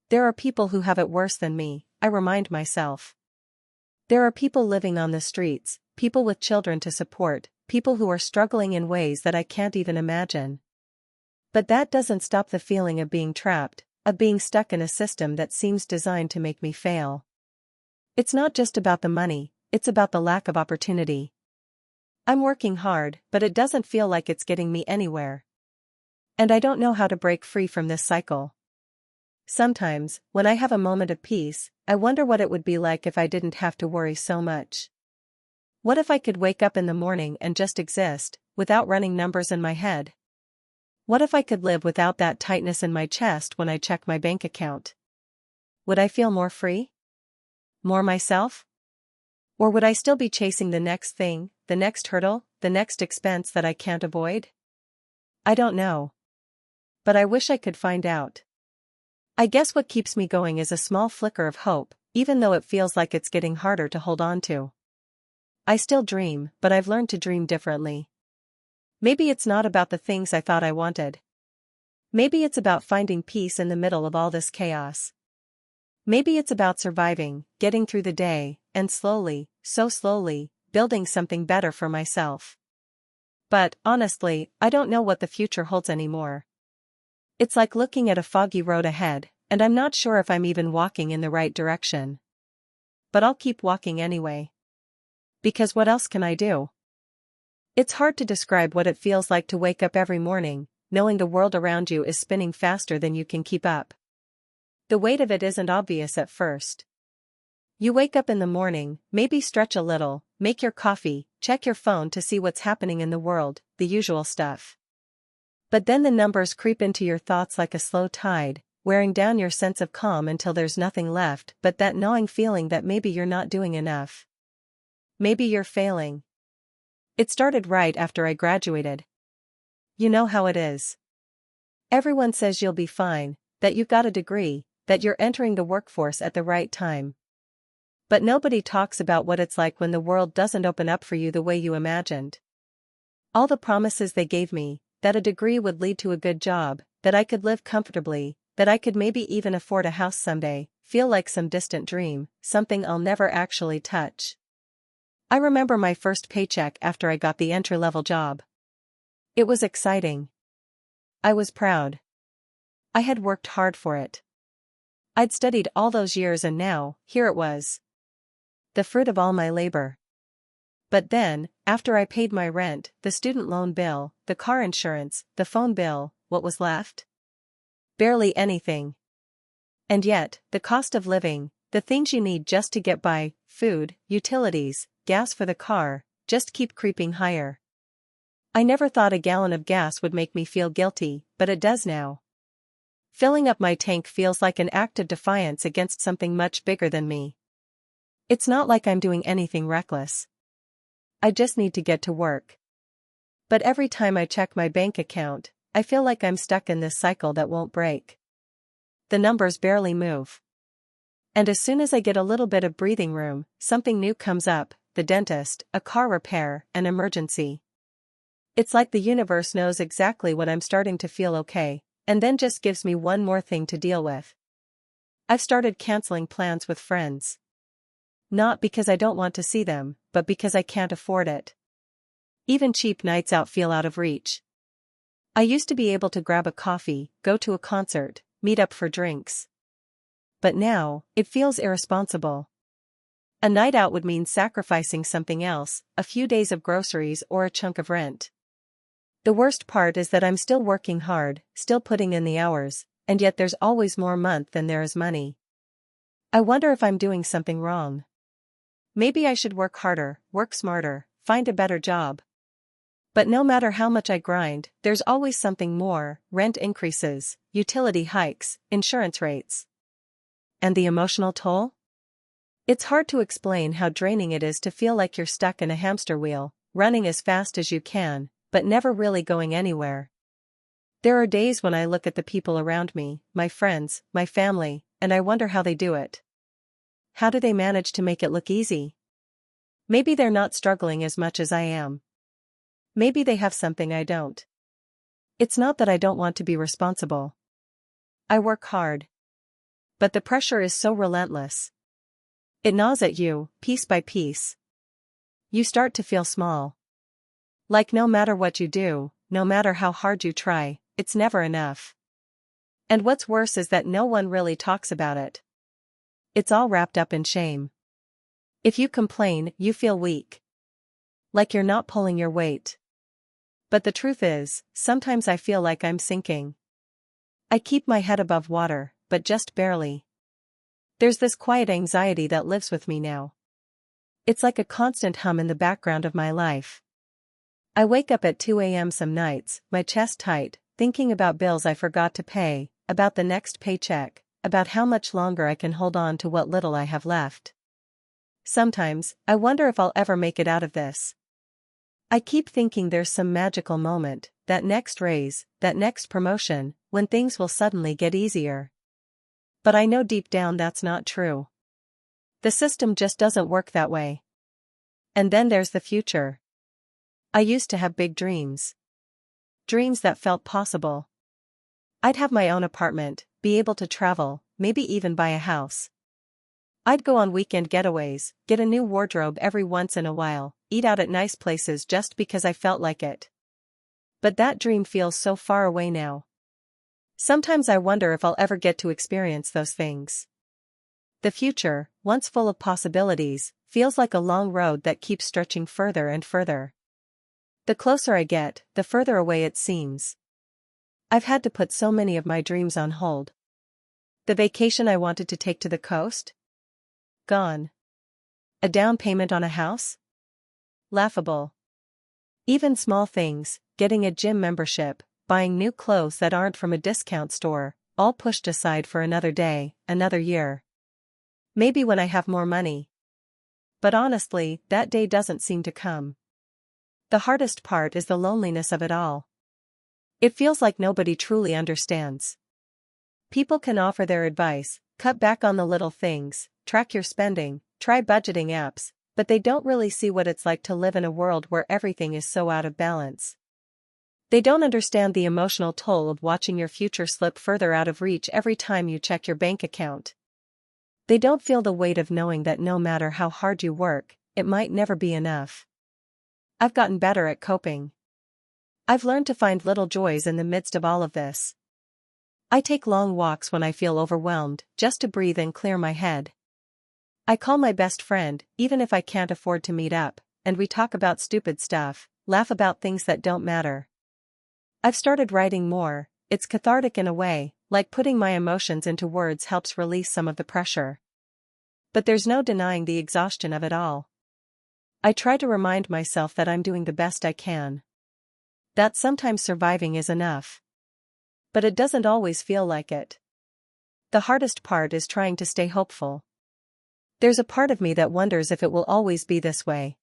Speaker 1: There are people who have it worse than me, I remind myself. There are people living on the streets, people with children to support, people who are struggling in ways that I can't even imagine. But that doesn't stop the feeling of being trapped, of being stuck in a system that seems designed to make me fail. It's not just about the money, it's about the lack of opportunity. I'm working hard, but it doesn't feel like it's getting me anywhere. And I don't know how to break free from this cycle. Sometimes, when I have a moment of peace, I wonder what it would be like if I didn't have to worry so much. What if I could wake up in the morning and just exist, without running numbers in my head? What if I could live without that tightness in my chest when I check my bank account? Would I feel more free? More myself? Or would I still be chasing the next thing, the next hurdle, the next expense that I can't avoid? I don't know. But I wish I could find out. I guess what keeps me going is a small flicker of hope, even though it feels like it's getting harder to hold on to. I still dream, but I've learned to dream differently. Maybe it's not about the things I thought I wanted. Maybe it's about finding peace in the middle of all this chaos. Maybe it's about surviving, getting through the day, and slowly, so slowly, building something better for myself. But, honestly, I don't know what the future holds anymore. It's like looking at a foggy road ahead, and I'm not sure if I'm even walking in the right direction. But I'll keep walking anyway. Because what else can I do? It's hard to describe what it feels like to wake up every morning, knowing the world around you is spinning faster than you can keep up. The weight of it isn't obvious at first. You wake up in the morning, maybe stretch a little, make your coffee, check your phone to see what's happening in the world, the usual stuff. But then the numbers creep into your thoughts like a slow tide, wearing down your sense of calm until there's nothing left but that gnawing feeling that maybe you're not doing enough. Maybe you're failing. It started right after I graduated. You know how it is. Everyone says you'll be fine, that you've got a degree, that you're entering the workforce at the right time. But nobody talks about what it's like when the world doesn't open up for you the way you imagined. All the promises they gave me, that a degree would lead to a good job, that I could live comfortably, that I could maybe even afford a house someday, feel like some distant dream, something I'll never actually touch. I remember my first paycheck after I got the entry-level job. It was exciting. I was proud. I had worked hard for it. I'd studied all those years and now, here it was. The fruit of all my labor. But then, after I paid my rent, the student loan bill, the car insurance, the phone bill, what was left? Barely anything. And yet, the cost of living, the things you need just to get by, food, utilities, gas for the car, just keep creeping higher. I never thought a gallon of gas would make me feel guilty, but it does now. Filling up my tank feels like an act of defiance against something much bigger than me. It's not like I'm doing anything reckless. I just need to get to work. But every time I check my bank account, I feel like I'm stuck in this cycle that won't break. The numbers barely move. And as soon as I get a little bit of breathing room, something new comes up, the dentist, a car repair, an emergency. It's like the universe knows exactly when I'm starting to feel okay, and then just gives me one more thing to deal with. I've started canceling plans with friends. Not because I don't want to see them, but because I can't afford it. Even cheap nights out feel out of reach. I used to be able to grab a coffee, go to a concert, meet up for drinks. But now, it feels irresponsible. A night out would mean sacrificing something else, a few days of groceries or a chunk of rent. The worst part is that I'm still working hard, still putting in the hours, and yet there's always more month than there is money. I wonder if I'm doing something wrong. Maybe I should work harder, work smarter, find a better job. But no matter how much I grind, there's always something more, rent increases, utility hikes, insurance rates. And the emotional toll? It's hard to explain how draining it is to feel like you're stuck in a hamster wheel, running as fast as you can, but never really going anywhere. There are days when I look at the people around me, my friends, my family, and I wonder how they do it. How do they manage to make it look easy? Maybe they're not struggling as much as I am. Maybe they have something I don't. It's not that I don't want to be responsible. I work hard. But the pressure is so relentless. It gnaws at you, piece by piece. You start to feel small. Like no matter what you do, no matter how hard you try, it's never enough. And what's worse is that no one really talks about it. It's all wrapped up in shame. If you complain, you feel weak. Like you're not pulling your weight. But the truth is, sometimes I feel like I'm sinking. I keep my head above water, but just barely. There's this quiet anxiety that lives with me now. It's like a constant hum in the background of my life. I wake up at 2 a.m. some nights, my chest tight, thinking about bills I forgot to pay, about the next paycheck, about how much longer I can hold on to what little I have left. Sometimes, I wonder if I'll ever make it out of this. I keep thinking there's some magical moment, that next raise, that next promotion, when things will suddenly get easier. But I know deep down that's not true. The system just doesn't work that way. And then there's the future. I used to have big dreams. Dreams that felt possible. I'd have my own apartment, be able to travel, maybe even buy a house. I'd go on weekend getaways, get a new wardrobe every once in a while, eat out at nice places just because I felt like it. But that dream feels so far away now. Sometimes I wonder if I'll ever get to experience those things. The future, once full of possibilities, feels like a long road that keeps stretching further and further. The closer I get, the further away it seems. I've had to put so many of my dreams on hold. The vacation I wanted to take to the coast? Gone. A down payment on a house? Laughable. Even small things, getting a gym membership, buying new clothes that aren't from a discount store, all pushed aside for another day, another year. Maybe when I have more money. But honestly, that day doesn't seem to come. The hardest part is the loneliness of it all. It feels like nobody truly understands. People can offer their advice, cut back on the little things, track your spending, try budgeting apps, but they don't really see what it's like to live in a world where everything is so out of balance. They don't understand the emotional toll of watching your future slip further out of reach every time you check your bank account. They don't feel the weight of knowing that no matter how hard you work, it might never be enough. I've gotten better at coping. I've learned to find little joys in the midst of all of this. I take long walks when I feel overwhelmed, just to breathe and clear my head. I call my best friend, even if I can't afford to meet up, and we talk about stupid stuff, laugh about things that don't matter. I've started writing more. It's cathartic in a way, like putting my emotions into words helps release some of the pressure. But there's no denying the exhaustion of it all. I try to remind myself that I'm doing the best I can. That sometimes surviving is enough. But it doesn't always feel like it. The hardest part is trying to stay hopeful. There's a part of me that wonders if it will always be this way.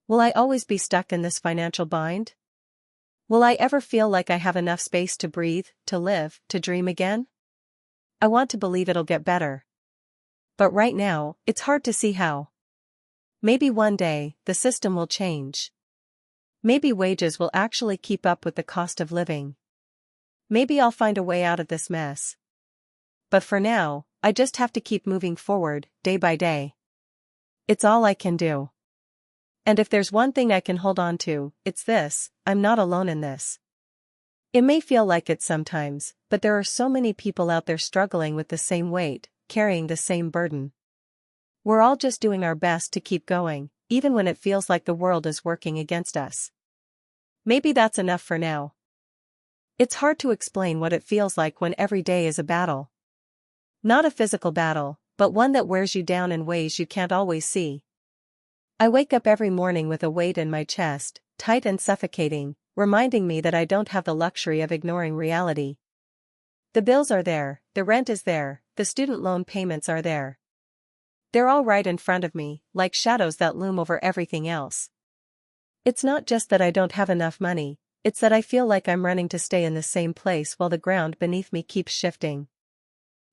Speaker 1: Will I always be stuck in this financial bind? Will I ever feel like I have enough space to breathe, to live, to dream again? I want to believe it'll get better. But right now, it's hard to see how. Maybe one day, the system will change. Maybe wages will actually keep up with the cost of living. Maybe I'll find a way out of this mess. But for now, I just have to keep moving forward, day by day. It's all I can do. And if there's one thing I can hold on to, it's this: I'm not alone in this. It may feel like it sometimes, but there are so many people out there struggling with the same weight, carrying the same burden. We're all just doing our best to keep going, even when it feels like the world is working against us. Maybe that's enough for now. It's hard to explain what it feels like when every day is a battle. Not a physical battle, but one that wears you down in ways you can't always see. I wake up every morning with a weight in my chest, tight and suffocating, reminding me that I don't have the luxury of ignoring reality. The bills are there, the rent is there, the student loan payments are there. They're all right in front of me, like shadows that loom over everything else. It's not just that I don't have enough money, it's that I feel like I'm running to stay in the same place while the ground beneath me keeps shifting.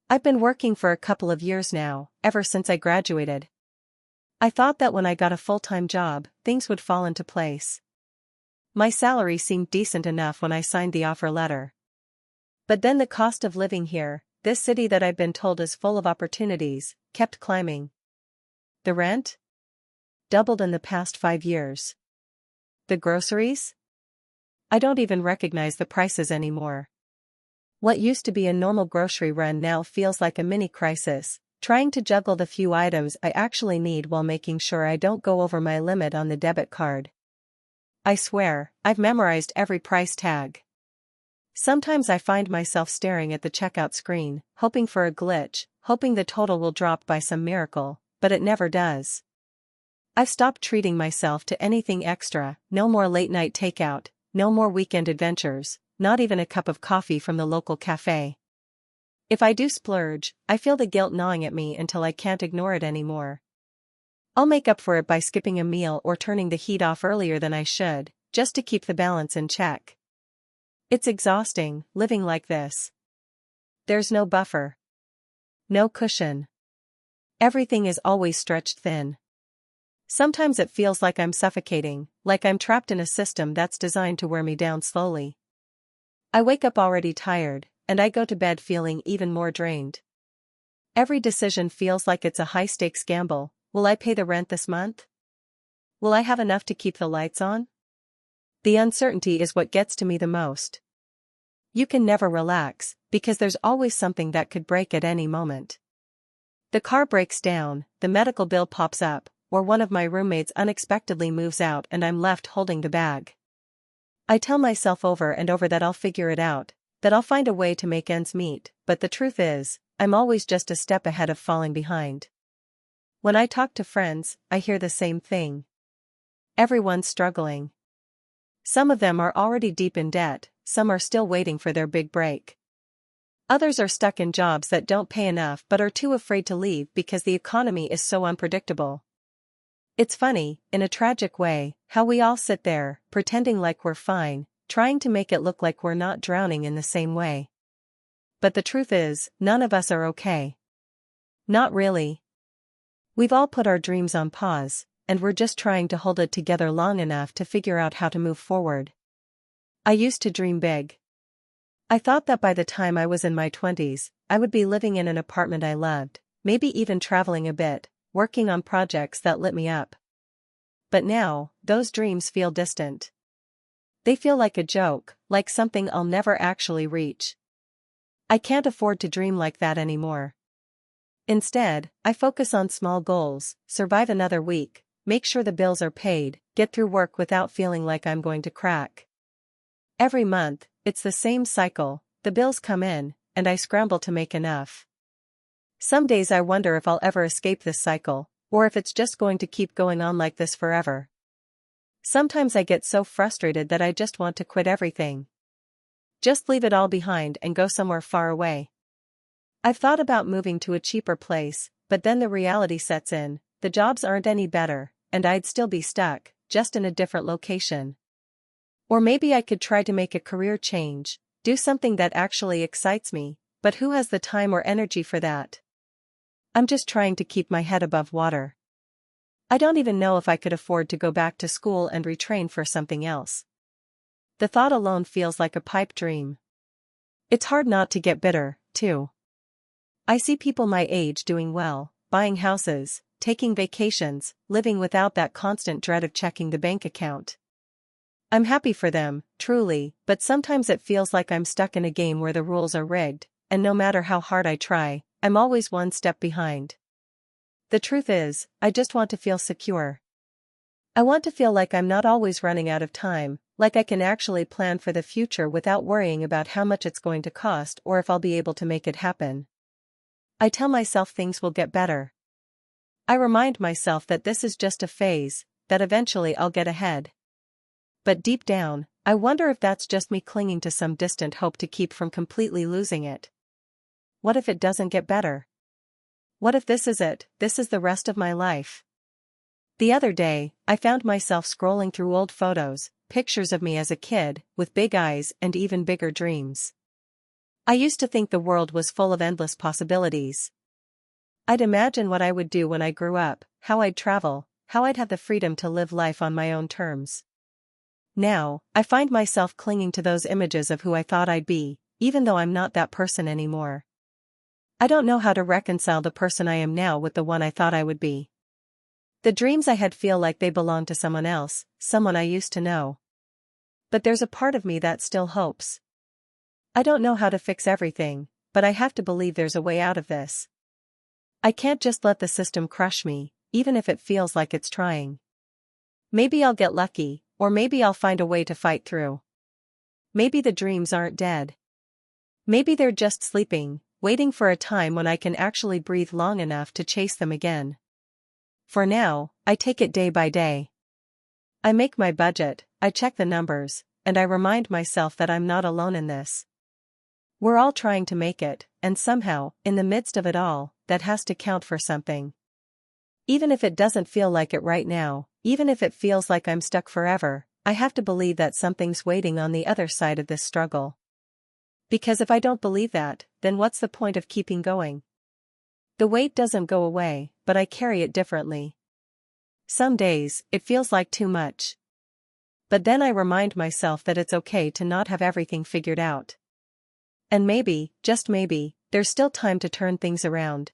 Speaker 1: I've been working for a couple of years now, ever since I graduated. I thought that when I got a full-time job, things would fall into place. My salary seemed decent enough when I signed the offer letter. But then the cost of living here, this city that I've been told is full of opportunities, kept climbing. The rent? Doubled in the past 5 years. The groceries? I don't even recognize the prices anymore. What used to be a normal grocery run now feels like a mini crisis, trying to juggle the few items I actually need while making sure I don't go over my limit on the debit card. I swear, I've memorized every price tag. Sometimes I find myself staring at the checkout screen, hoping for a glitch, hoping the total will drop by some miracle, but it never does. I've stopped treating myself to anything extra, no more late-night takeout, no more weekend adventures, not even a cup of coffee from the local cafe. If I do splurge, I feel the guilt gnawing at me until I can't ignore it anymore. I'll make up for it by skipping a meal or turning the heat off earlier than I should, just to keep the balance in check. It's exhausting, living like this. There's no buffer. No cushion. Everything is always stretched thin. Sometimes it feels like I'm suffocating, like I'm trapped in a system that's designed to wear me down slowly. I wake up already tired, and I go to bed feeling even more drained. Every decision feels like it's a high-stakes gamble. Will I pay the rent this month? Will I have enough to keep the lights on? The uncertainty is what gets to me the most. You can never relax, because there's always something that could break at any moment. The car breaks down, the medical bill pops up, or one of my roommates unexpectedly moves out and I'm left holding the bag. I tell myself over and over that I'll figure it out, that I'll find a way to make ends meet, but the truth is, I'm always just a step ahead of falling behind. When I talk to friends, I hear the same thing. Everyone's struggling. Some of them are already deep in debt, some are still waiting for their big break. Others are stuck in jobs that don't pay enough but are too afraid to leave because the economy is so unpredictable. It's funny, in a tragic way, how we all sit there, pretending like we're fine, trying to make it look like we're not drowning in the same way. But the truth is, none of us are okay. Not really. We've all put our dreams on pause, and we're just trying to hold it together long enough to figure out how to move forward. I used to dream big. I thought that by the time I was in my 20s, I would be living in an apartment I loved, maybe even traveling a bit, working on projects that lit me up. But now, those dreams feel distant. They feel like a joke, like something I'll never actually reach. I can't afford to dream like that anymore. Instead, I focus on small goals: survive another week, make sure the bills are paid, get through work without feeling like I'm going to crack. Every month, it's the same cycle: the bills come in, and I scramble to make enough. Some days I wonder if I'll ever escape this cycle, or if it's just going to keep going on like this forever. Sometimes I get so frustrated that I just want to quit everything. Just leave it all behind and go somewhere far away. I've thought about moving to a cheaper place, but then the reality sets in: the jobs aren't any better, and I'd still be stuck, just in a different location. Or maybe I could try to make a career change, do something that actually excites me, but who has the time or energy for that? I'm just trying to keep my head above water. I don't even know if I could afford to go back to school and retrain for something else. The thought alone feels like a pipe dream. It's hard not to get bitter, too. I see people my age doing well, buying houses, taking vacations, living without that constant dread of checking the bank account. I'm happy for them, truly, but sometimes it feels like I'm stuck in a game where the rules are rigged, and no matter how hard I try, I'm always one step behind. The truth is, I just want to feel secure. I want to feel like I'm not always running out of time, like I can actually plan for the future without worrying about how much it's going to cost or if I'll be able to make it happen. I tell myself things will get better. I remind myself that this is just a phase, that eventually I'll get ahead. But deep down, I wonder if that's just me clinging to some distant hope to keep from completely losing it. What if it doesn't get better? What if this is it, this is the rest of my life? The other day, I found myself scrolling through old photos, pictures of me as a kid, with big eyes and even bigger dreams. I used to think the world was full of endless possibilities. I'd imagine what I would do when I grew up, how I'd travel, how I'd have the freedom to live life on my own terms. Now, I find myself clinging to those images of who I thought I'd be, even though I'm not that person anymore. I don't know how to reconcile the person I am now with the one I thought I would be. The dreams I had feel like they belong to someone else, someone I used to know. But there's a part of me that still hopes. I don't know how to fix everything, but I have to believe there's a way out of this. I can't just let the system crush me, even if it feels like it's trying. Maybe I'll get lucky, or maybe I'll find a way to fight through. Maybe the dreams aren't dead. Maybe they're just sleeping, waiting for a time when I can actually breathe long enough to chase them again. For now, I take it day by day. I make my budget, I check the numbers, and I remind myself that I'm not alone in this. We're all trying to make it, and somehow, in the midst of it all, that has to count for something. Even if it doesn't feel like it right now, even if it feels like I'm stuck forever, I have to believe that something's waiting on the other side of this struggle. Because if I don't believe that, then what's the point of keeping going? The weight doesn't go away, but I carry it differently. Some days, it feels like too much. But then I remind myself that it's okay to not have everything figured out. And maybe, just maybe, there's still time to turn things around.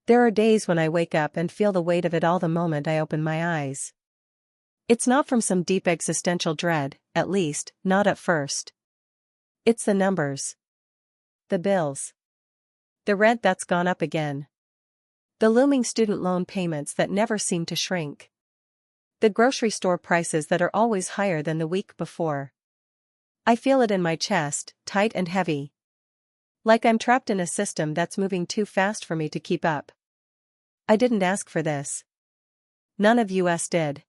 Speaker 1: There are days when I wake up and feel the weight of it all the moment I open my eyes. It's not from some deep existential dread, at least, not at first. It's the numbers. The bills. The rent that's gone up again. The looming student loan payments that never seem to shrink. The grocery store prices that are always higher than the week before. I feel it in my chest, tight and heavy. Like I'm trapped in a system that's moving too fast for me to keep up. I didn't ask for this. None of us did.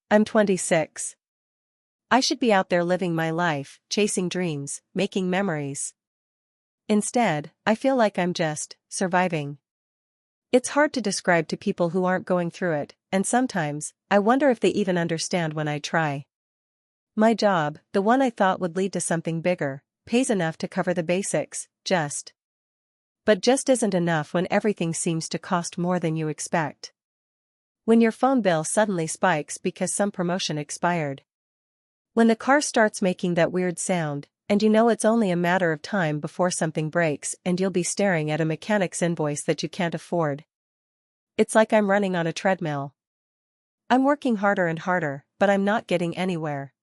Speaker 1: I'm 26. I should be out there living my life, chasing dreams, making memories. Instead, I feel like I'm just surviving. It's hard to describe to people who aren't going through it, and sometimes, I wonder if they even understand when I try. My job, the one I thought would lead to something bigger, pays enough to cover the basics, but just isn't enough when everything seems to cost more than you expect. When your phone bill suddenly spikes because some promotion expired. When the car starts making that weird sound, and you know it's only a matter of time before something breaks and you'll be staring at a mechanic's invoice that you can't afford. It's like I'm running on a treadmill. I'm working harder and harder, but I'm not getting anywhere.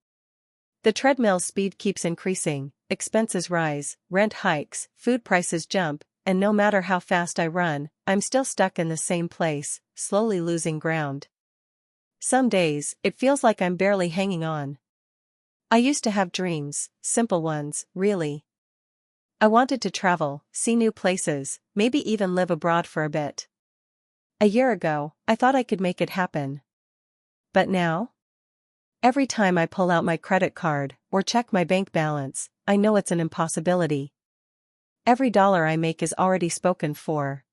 Speaker 1: The treadmill's speed keeps increasing, expenses rise, rent hikes, food prices jump, and no matter how fast I run, I'm still stuck in the same place, slowly losing ground. Some days, it feels like I'm barely hanging on. I used to have dreams, simple ones, really. I wanted to travel, see new places, maybe even live abroad for a bit. A year ago, I thought I could make it happen. But now? Every time I pull out my credit card or check my bank balance, I know it's an impossibility. Every dollar I make is already spoken for.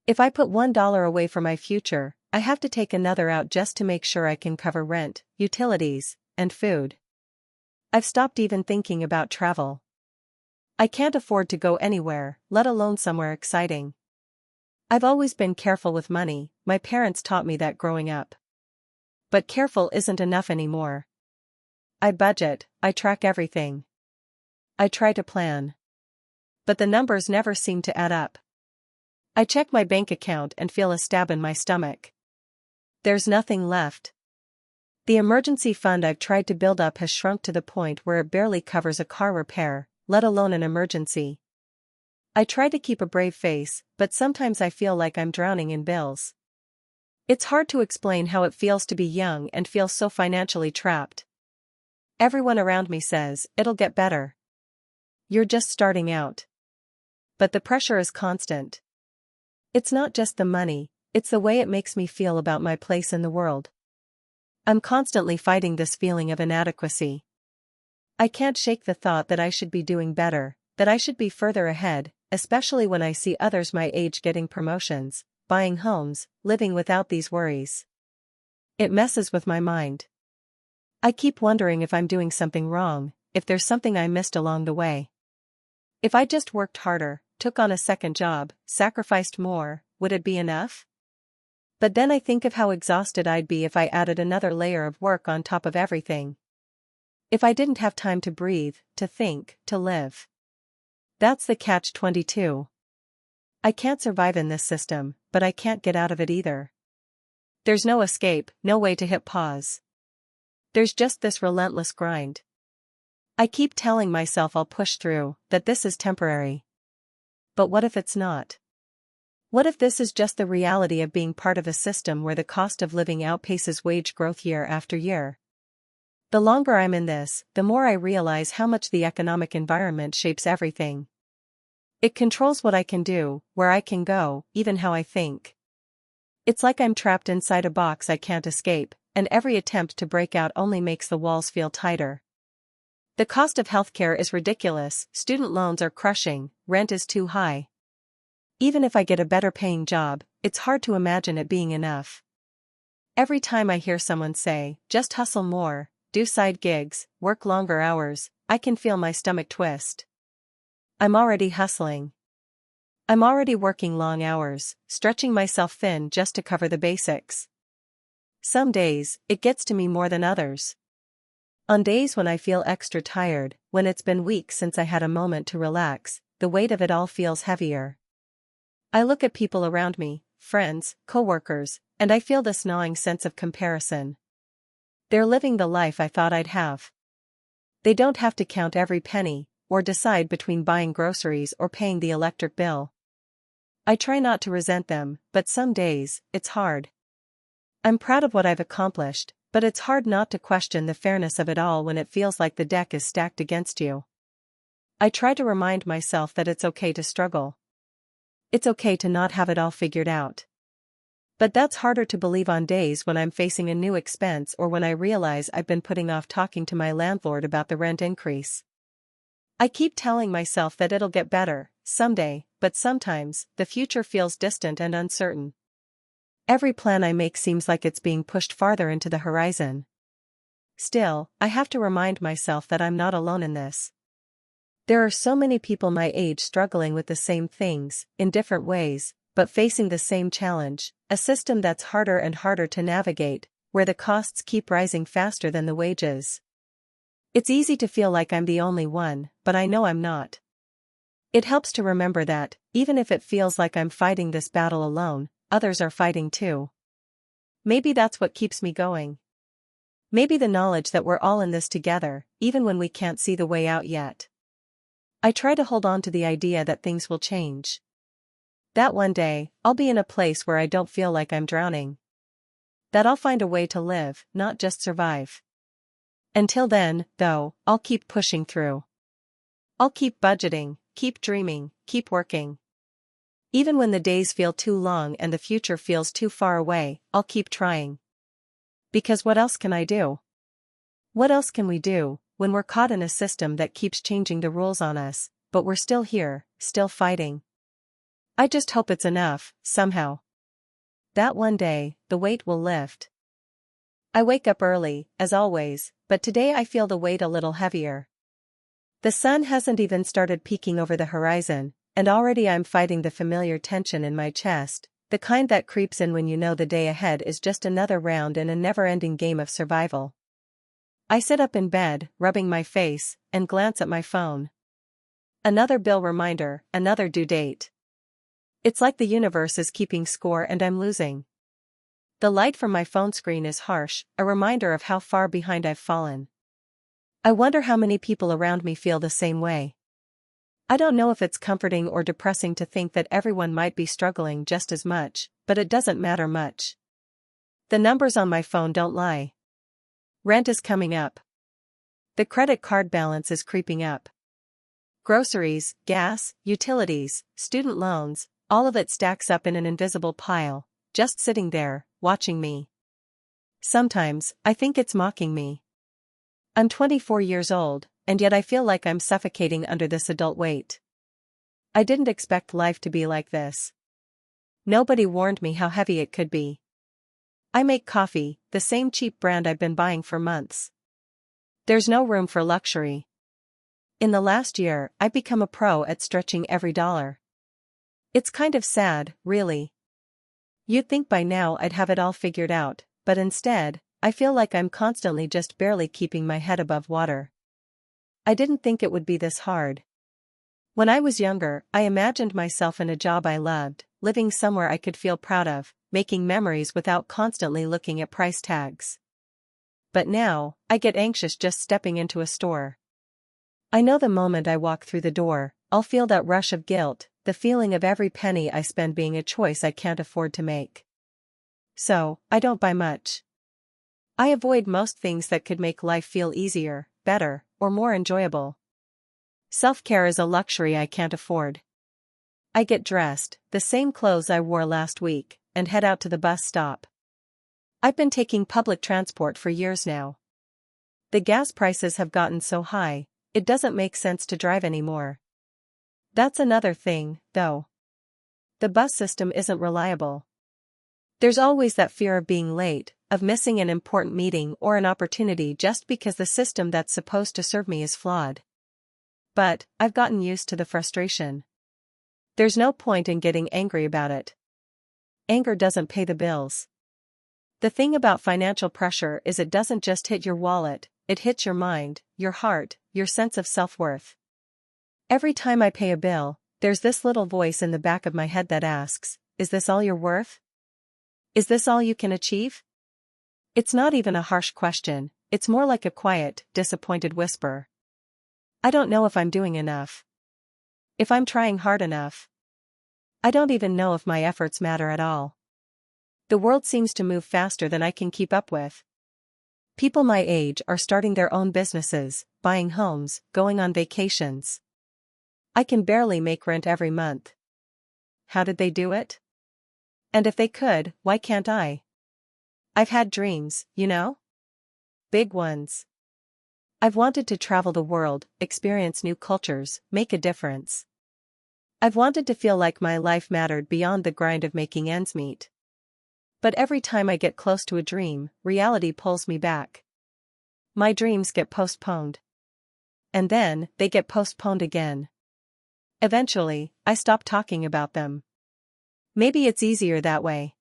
Speaker 1: If I put $1 away for my future, I have to take another out just to make sure I can cover rent, utilities, and food. I've stopped even thinking about travel. I can't afford to go anywhere, let alone somewhere exciting. I've always been careful with money, my parents taught me that growing up. But careful isn't enough anymore. I budget, I track everything. I try to plan. But the numbers never seem to add up. I check my bank account and feel a stab in my stomach. There's nothing left. The emergency fund I've tried to build up has shrunk to the point where it barely covers a car repair, let alone an emergency. I try to keep a brave face, but sometimes I feel like I'm drowning in bills. It's hard to explain how it feels to be young and feel so financially trapped. Everyone around me says, it'll get better. You're just starting out. But the pressure is constant. It's not just the money, it's the way it makes me feel about my place in the world. I'm constantly fighting this feeling of inadequacy. I can't shake the thought that I should be doing better, that I should be further ahead, especially when I see others my age getting promotions, buying homes, living without these worries. It messes with my mind. I keep wondering if I'm doing something wrong, if there's something I missed along the way. If I just worked harder, took on a second job, sacrificed more, would it be enough? But then I think of how exhausted I'd be if I added another layer of work on top of everything. If I didn't have time to breathe, to think, to live. That's the catch-22. I can't survive in this system, but I can't get out of it either. There's no escape, no way to hit pause. There's just this relentless grind. I keep telling myself I'll push through, that this is temporary. But what if it's not? What if this is just the reality of being part of a system where the cost of living outpaces wage growth year after year? The longer I'm in this, the more I realize how much the economic environment shapes everything. It controls what I can do, where I can go, even how I think. It's like I'm trapped inside a box I can't escape, and every attempt to break out only makes the walls feel tighter. The cost of healthcare is ridiculous, student loans are crushing, rent is too high. Even if I get a better paying job, it's hard to imagine it being enough. Every time I hear someone say, just hustle more, do side gigs, work longer hours, I can feel my stomach twist. I'm already hustling. I'm already working long hours, stretching myself thin just to cover the basics. Some days, it gets to me more than others. On days when I feel extra tired, when it's been weeks since I had a moment to relax, the weight of it all feels heavier. I look at people around me, friends, coworkers, and I feel this gnawing sense of comparison. They're living the life I thought I'd have. They don't have to count every penny, or decide between buying groceries or paying the electric bill. I try not to resent them, but some days, it's hard. I'm proud of what I've accomplished, but it's hard not to question the fairness of it all when it feels like the deck is stacked against you. I try to remind myself that it's okay to struggle. It's okay to not have it all figured out. But that's harder to believe on days when I'm facing a new expense or when I realize I've been putting off talking to my landlord about the rent increase. I keep telling myself that it'll get better, someday, but sometimes, the future feels distant and uncertain. Every plan I make seems like it's being pushed farther into the horizon. Still, I have to remind myself that I'm not alone in this. There are so many people my age struggling with the same things, in different ways, but facing the same challenge, a system that's harder and harder to navigate, where the costs keep rising faster than the wages. It's easy to feel like I'm the only one, but I know I'm not. It helps to remember that, even if it feels like I'm fighting this battle alone, others are fighting too. Maybe that's what keeps me going. Maybe the knowledge that we're all in this together, even when we can't see the way out yet. I try to hold on to the idea that things will change. That one day, I'll be in a place where I don't feel like I'm drowning. That I'll find a way to live, not just survive. Until then, though, I'll keep pushing through. I'll keep budgeting, keep dreaming, keep working. Even when the days feel too long and the future feels too far away, I'll keep trying. Because what else can I do? What else can we do, when we're caught in a system that keeps changing the rules on us, but we're still here, still fighting? I just hope it's enough, somehow. That one day, the weight will lift. I wake up early, as always, but today I feel the weight a little heavier. The sun hasn't even started peeking over the horizon, and already I'm fighting the familiar tension in my chest, the kind that creeps in when you know the day ahead is just another round in a never-ending game of survival. I sit up in bed, rubbing my face, and glance at my phone. Another bill reminder, another due date. It's like the universe is keeping score and I'm losing. The light from my phone screen is harsh, a reminder of how far behind I've fallen. I wonder how many people around me feel the same way. I don't know if it's comforting or depressing to think that everyone might be struggling just as much, but it doesn't matter much. The numbers on my phone don't lie. Rent is coming up. The credit card balance is creeping up. Groceries, gas, utilities, student loans, all of it stacks up in an invisible pile, just sitting there, watching me. Sometimes, I think it's mocking me. I'm 24 years old, and yet I feel like I'm suffocating under this adult weight. I didn't expect life to be like this. Nobody warned me how heavy it could be. I make coffee, the same cheap brand I've been buying for months. There's no room for luxury. In the last year, I've become a pro at stretching every dollar. It's kind of sad, really. You'd think by now I'd have it all figured out, but instead, I feel like I'm constantly just barely keeping my head above water. I didn't think it would be this hard. When I was younger, I imagined myself in a job I loved, living somewhere I could feel proud of, making memories without constantly looking at price tags. But now, I get anxious just stepping into a store. I know the moment I walk through the door, I'll feel that rush of guilt, the feeling of every penny I spend being a choice I can't afford to make. So, I don't buy much. I avoid most things that could make life feel easier, better, or more enjoyable. Self-care is a luxury I can't afford. I get dressed, the same clothes I wore last week, and head out to the bus stop. I've been taking public transport for years now. The gas prices have gotten so high, it doesn't make sense to drive anymore. That's another thing, though. The bus system isn't reliable. There's always that fear of being late, of missing an important meeting or an opportunity just because the system that's supposed to serve me is flawed. But, I've gotten used to the frustration. There's no point in getting angry about it. Anger doesn't pay the bills. The thing about financial pressure is it doesn't just hit your wallet, it hits your mind, your heart, your sense of self-worth. Every time I pay a bill, there's this little voice in the back of my head that asks, is this all you're worth? Is this all you can achieve? It's not even a harsh question, it's more like a quiet, disappointed whisper. I don't know if I'm doing enough. If I'm trying hard enough. I don't even know if my efforts matter at all. The world seems to move faster than I can keep up with. People my age are starting their own businesses, buying homes, going on vacations. I can barely make rent every month. How did they do it? And if they could, why can't I? I've had dreams, you know? Big ones. I've wanted to travel the world, experience new cultures, make a difference. I've wanted to feel like my life mattered beyond the grind of making ends meet. But every time I get close to a dream, reality pulls me back. My dreams get postponed. And then, they get postponed again. Eventually, I stop talking about them. Maybe it's easier that way.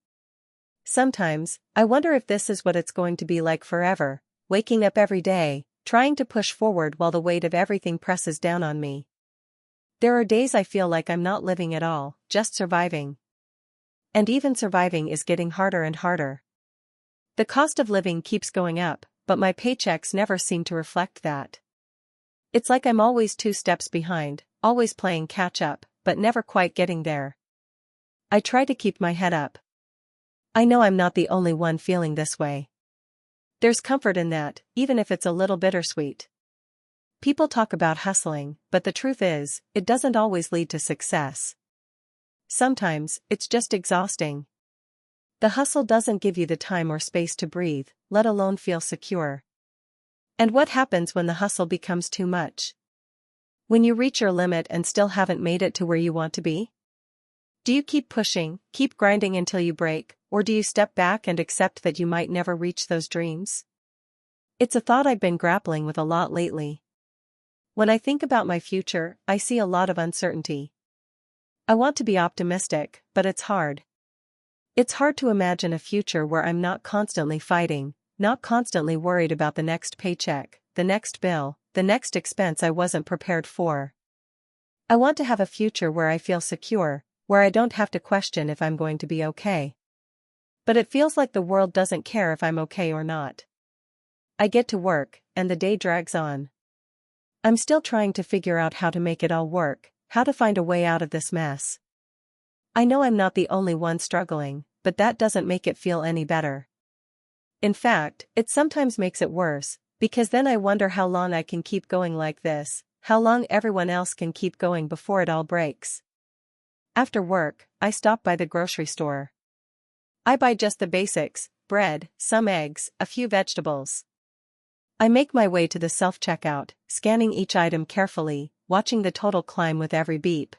Speaker 1: Sometimes, I wonder if this is what it's going to be like forever, waking up every day, trying to push forward while the weight of everything presses down on me. There are days I feel like I'm not living at all, just surviving. And even surviving is getting harder and harder. The cost of living keeps going up, but my paychecks never seem to reflect that. It's like I'm always 2 steps behind, always playing catch up, but never quite getting there. I try to keep my head up. I know I'm not the only one feeling this way. There's comfort in that, even if it's a little bittersweet. People talk about hustling, but the truth is, it doesn't always lead to success. Sometimes, it's just exhausting. The hustle doesn't give you the time or space to breathe, let alone feel secure. And what happens when the hustle becomes too much? When you reach your limit and still haven't made it to where you want to be? Do you keep pushing, keep grinding until you break, or do you step back and accept that you might never reach those dreams? It's a thought I've been grappling with a lot lately. When I think about my future, I see a lot of uncertainty. I want to be optimistic, but it's hard. It's hard to imagine a future where I'm not constantly fighting, not constantly worried about the next paycheck, the next bill, the next expense I wasn't prepared for. I want to have a future where I feel secure, where I don't have to question if I'm going to be okay. But it feels like the world doesn't care if I'm okay or not. I get to work, and the day drags on. I'm still trying to figure out how to make it all work, how to find a way out of this mess. I know I'm not the only one struggling, but that doesn't make it feel any better. In fact, it sometimes makes it worse, because then I wonder how long I can keep going like this, how long everyone else can keep going before it all breaks. After work, I stop by the grocery store. I buy just the basics, bread, some eggs, a few vegetables. I make my way to the self-checkout, scanning each item carefully, watching the total climb with every beep.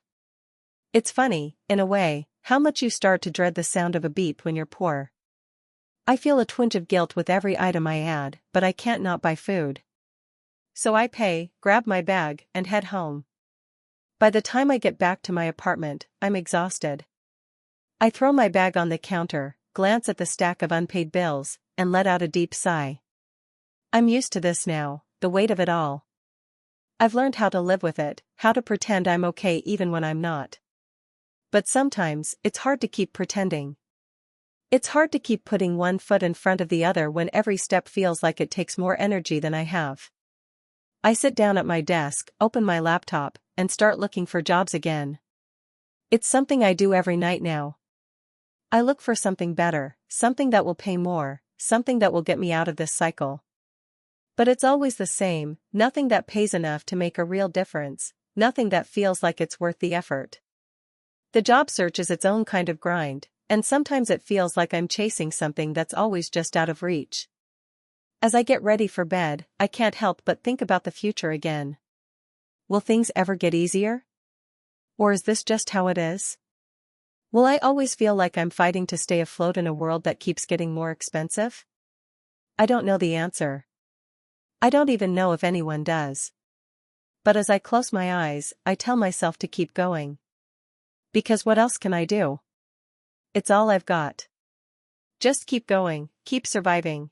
Speaker 1: It's funny, in a way, how much you start to dread the sound of a beep when you're poor. I feel a twinge of guilt with every item I add, but I can't not buy food. So I pay, grab my bag, and head home. By the time I get back to my apartment, I'm exhausted. I throw my bag on the counter, glance at the stack of unpaid bills, and let out a deep sigh. I'm used to this now, the weight of it all. I've learned how to live with it, how to pretend I'm okay even when I'm not. But sometimes, it's hard to keep pretending. It's hard to keep putting one foot in front of the other when every step feels like it takes more energy than I have. I sit down at my desk, open my laptop, and start looking for jobs again. It's something I do every night now. I look for something better, something that will pay more, something that will get me out of this cycle. But it's always the same, nothing that pays enough to make a real difference, nothing that feels like it's worth the effort. The job search is its own kind of grind, and sometimes it feels like I'm chasing something that's always just out of reach. As I get ready for bed, I can't help but think about the future again. Will things ever get easier? Or is this just how it is? Will I always feel like I'm fighting to stay afloat in a world that keeps getting more expensive? I don't know the answer. I don't even know if anyone does. But as I close my eyes, I tell myself to keep going. Because what else can I do? It's all I've got. Just keep going, keep surviving.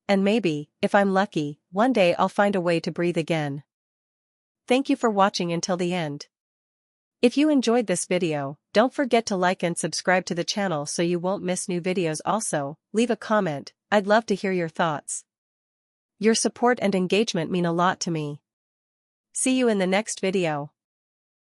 Speaker 1: And maybe, if I'm lucky, one day I'll find a way to breathe again. Thank you for watching until the end. If you enjoyed this video, don't forget to like and subscribe to the channel so you won't miss new videos. Also, leave a comment, I'd love to hear your thoughts. Your support and engagement mean a lot to me. See you in the next video.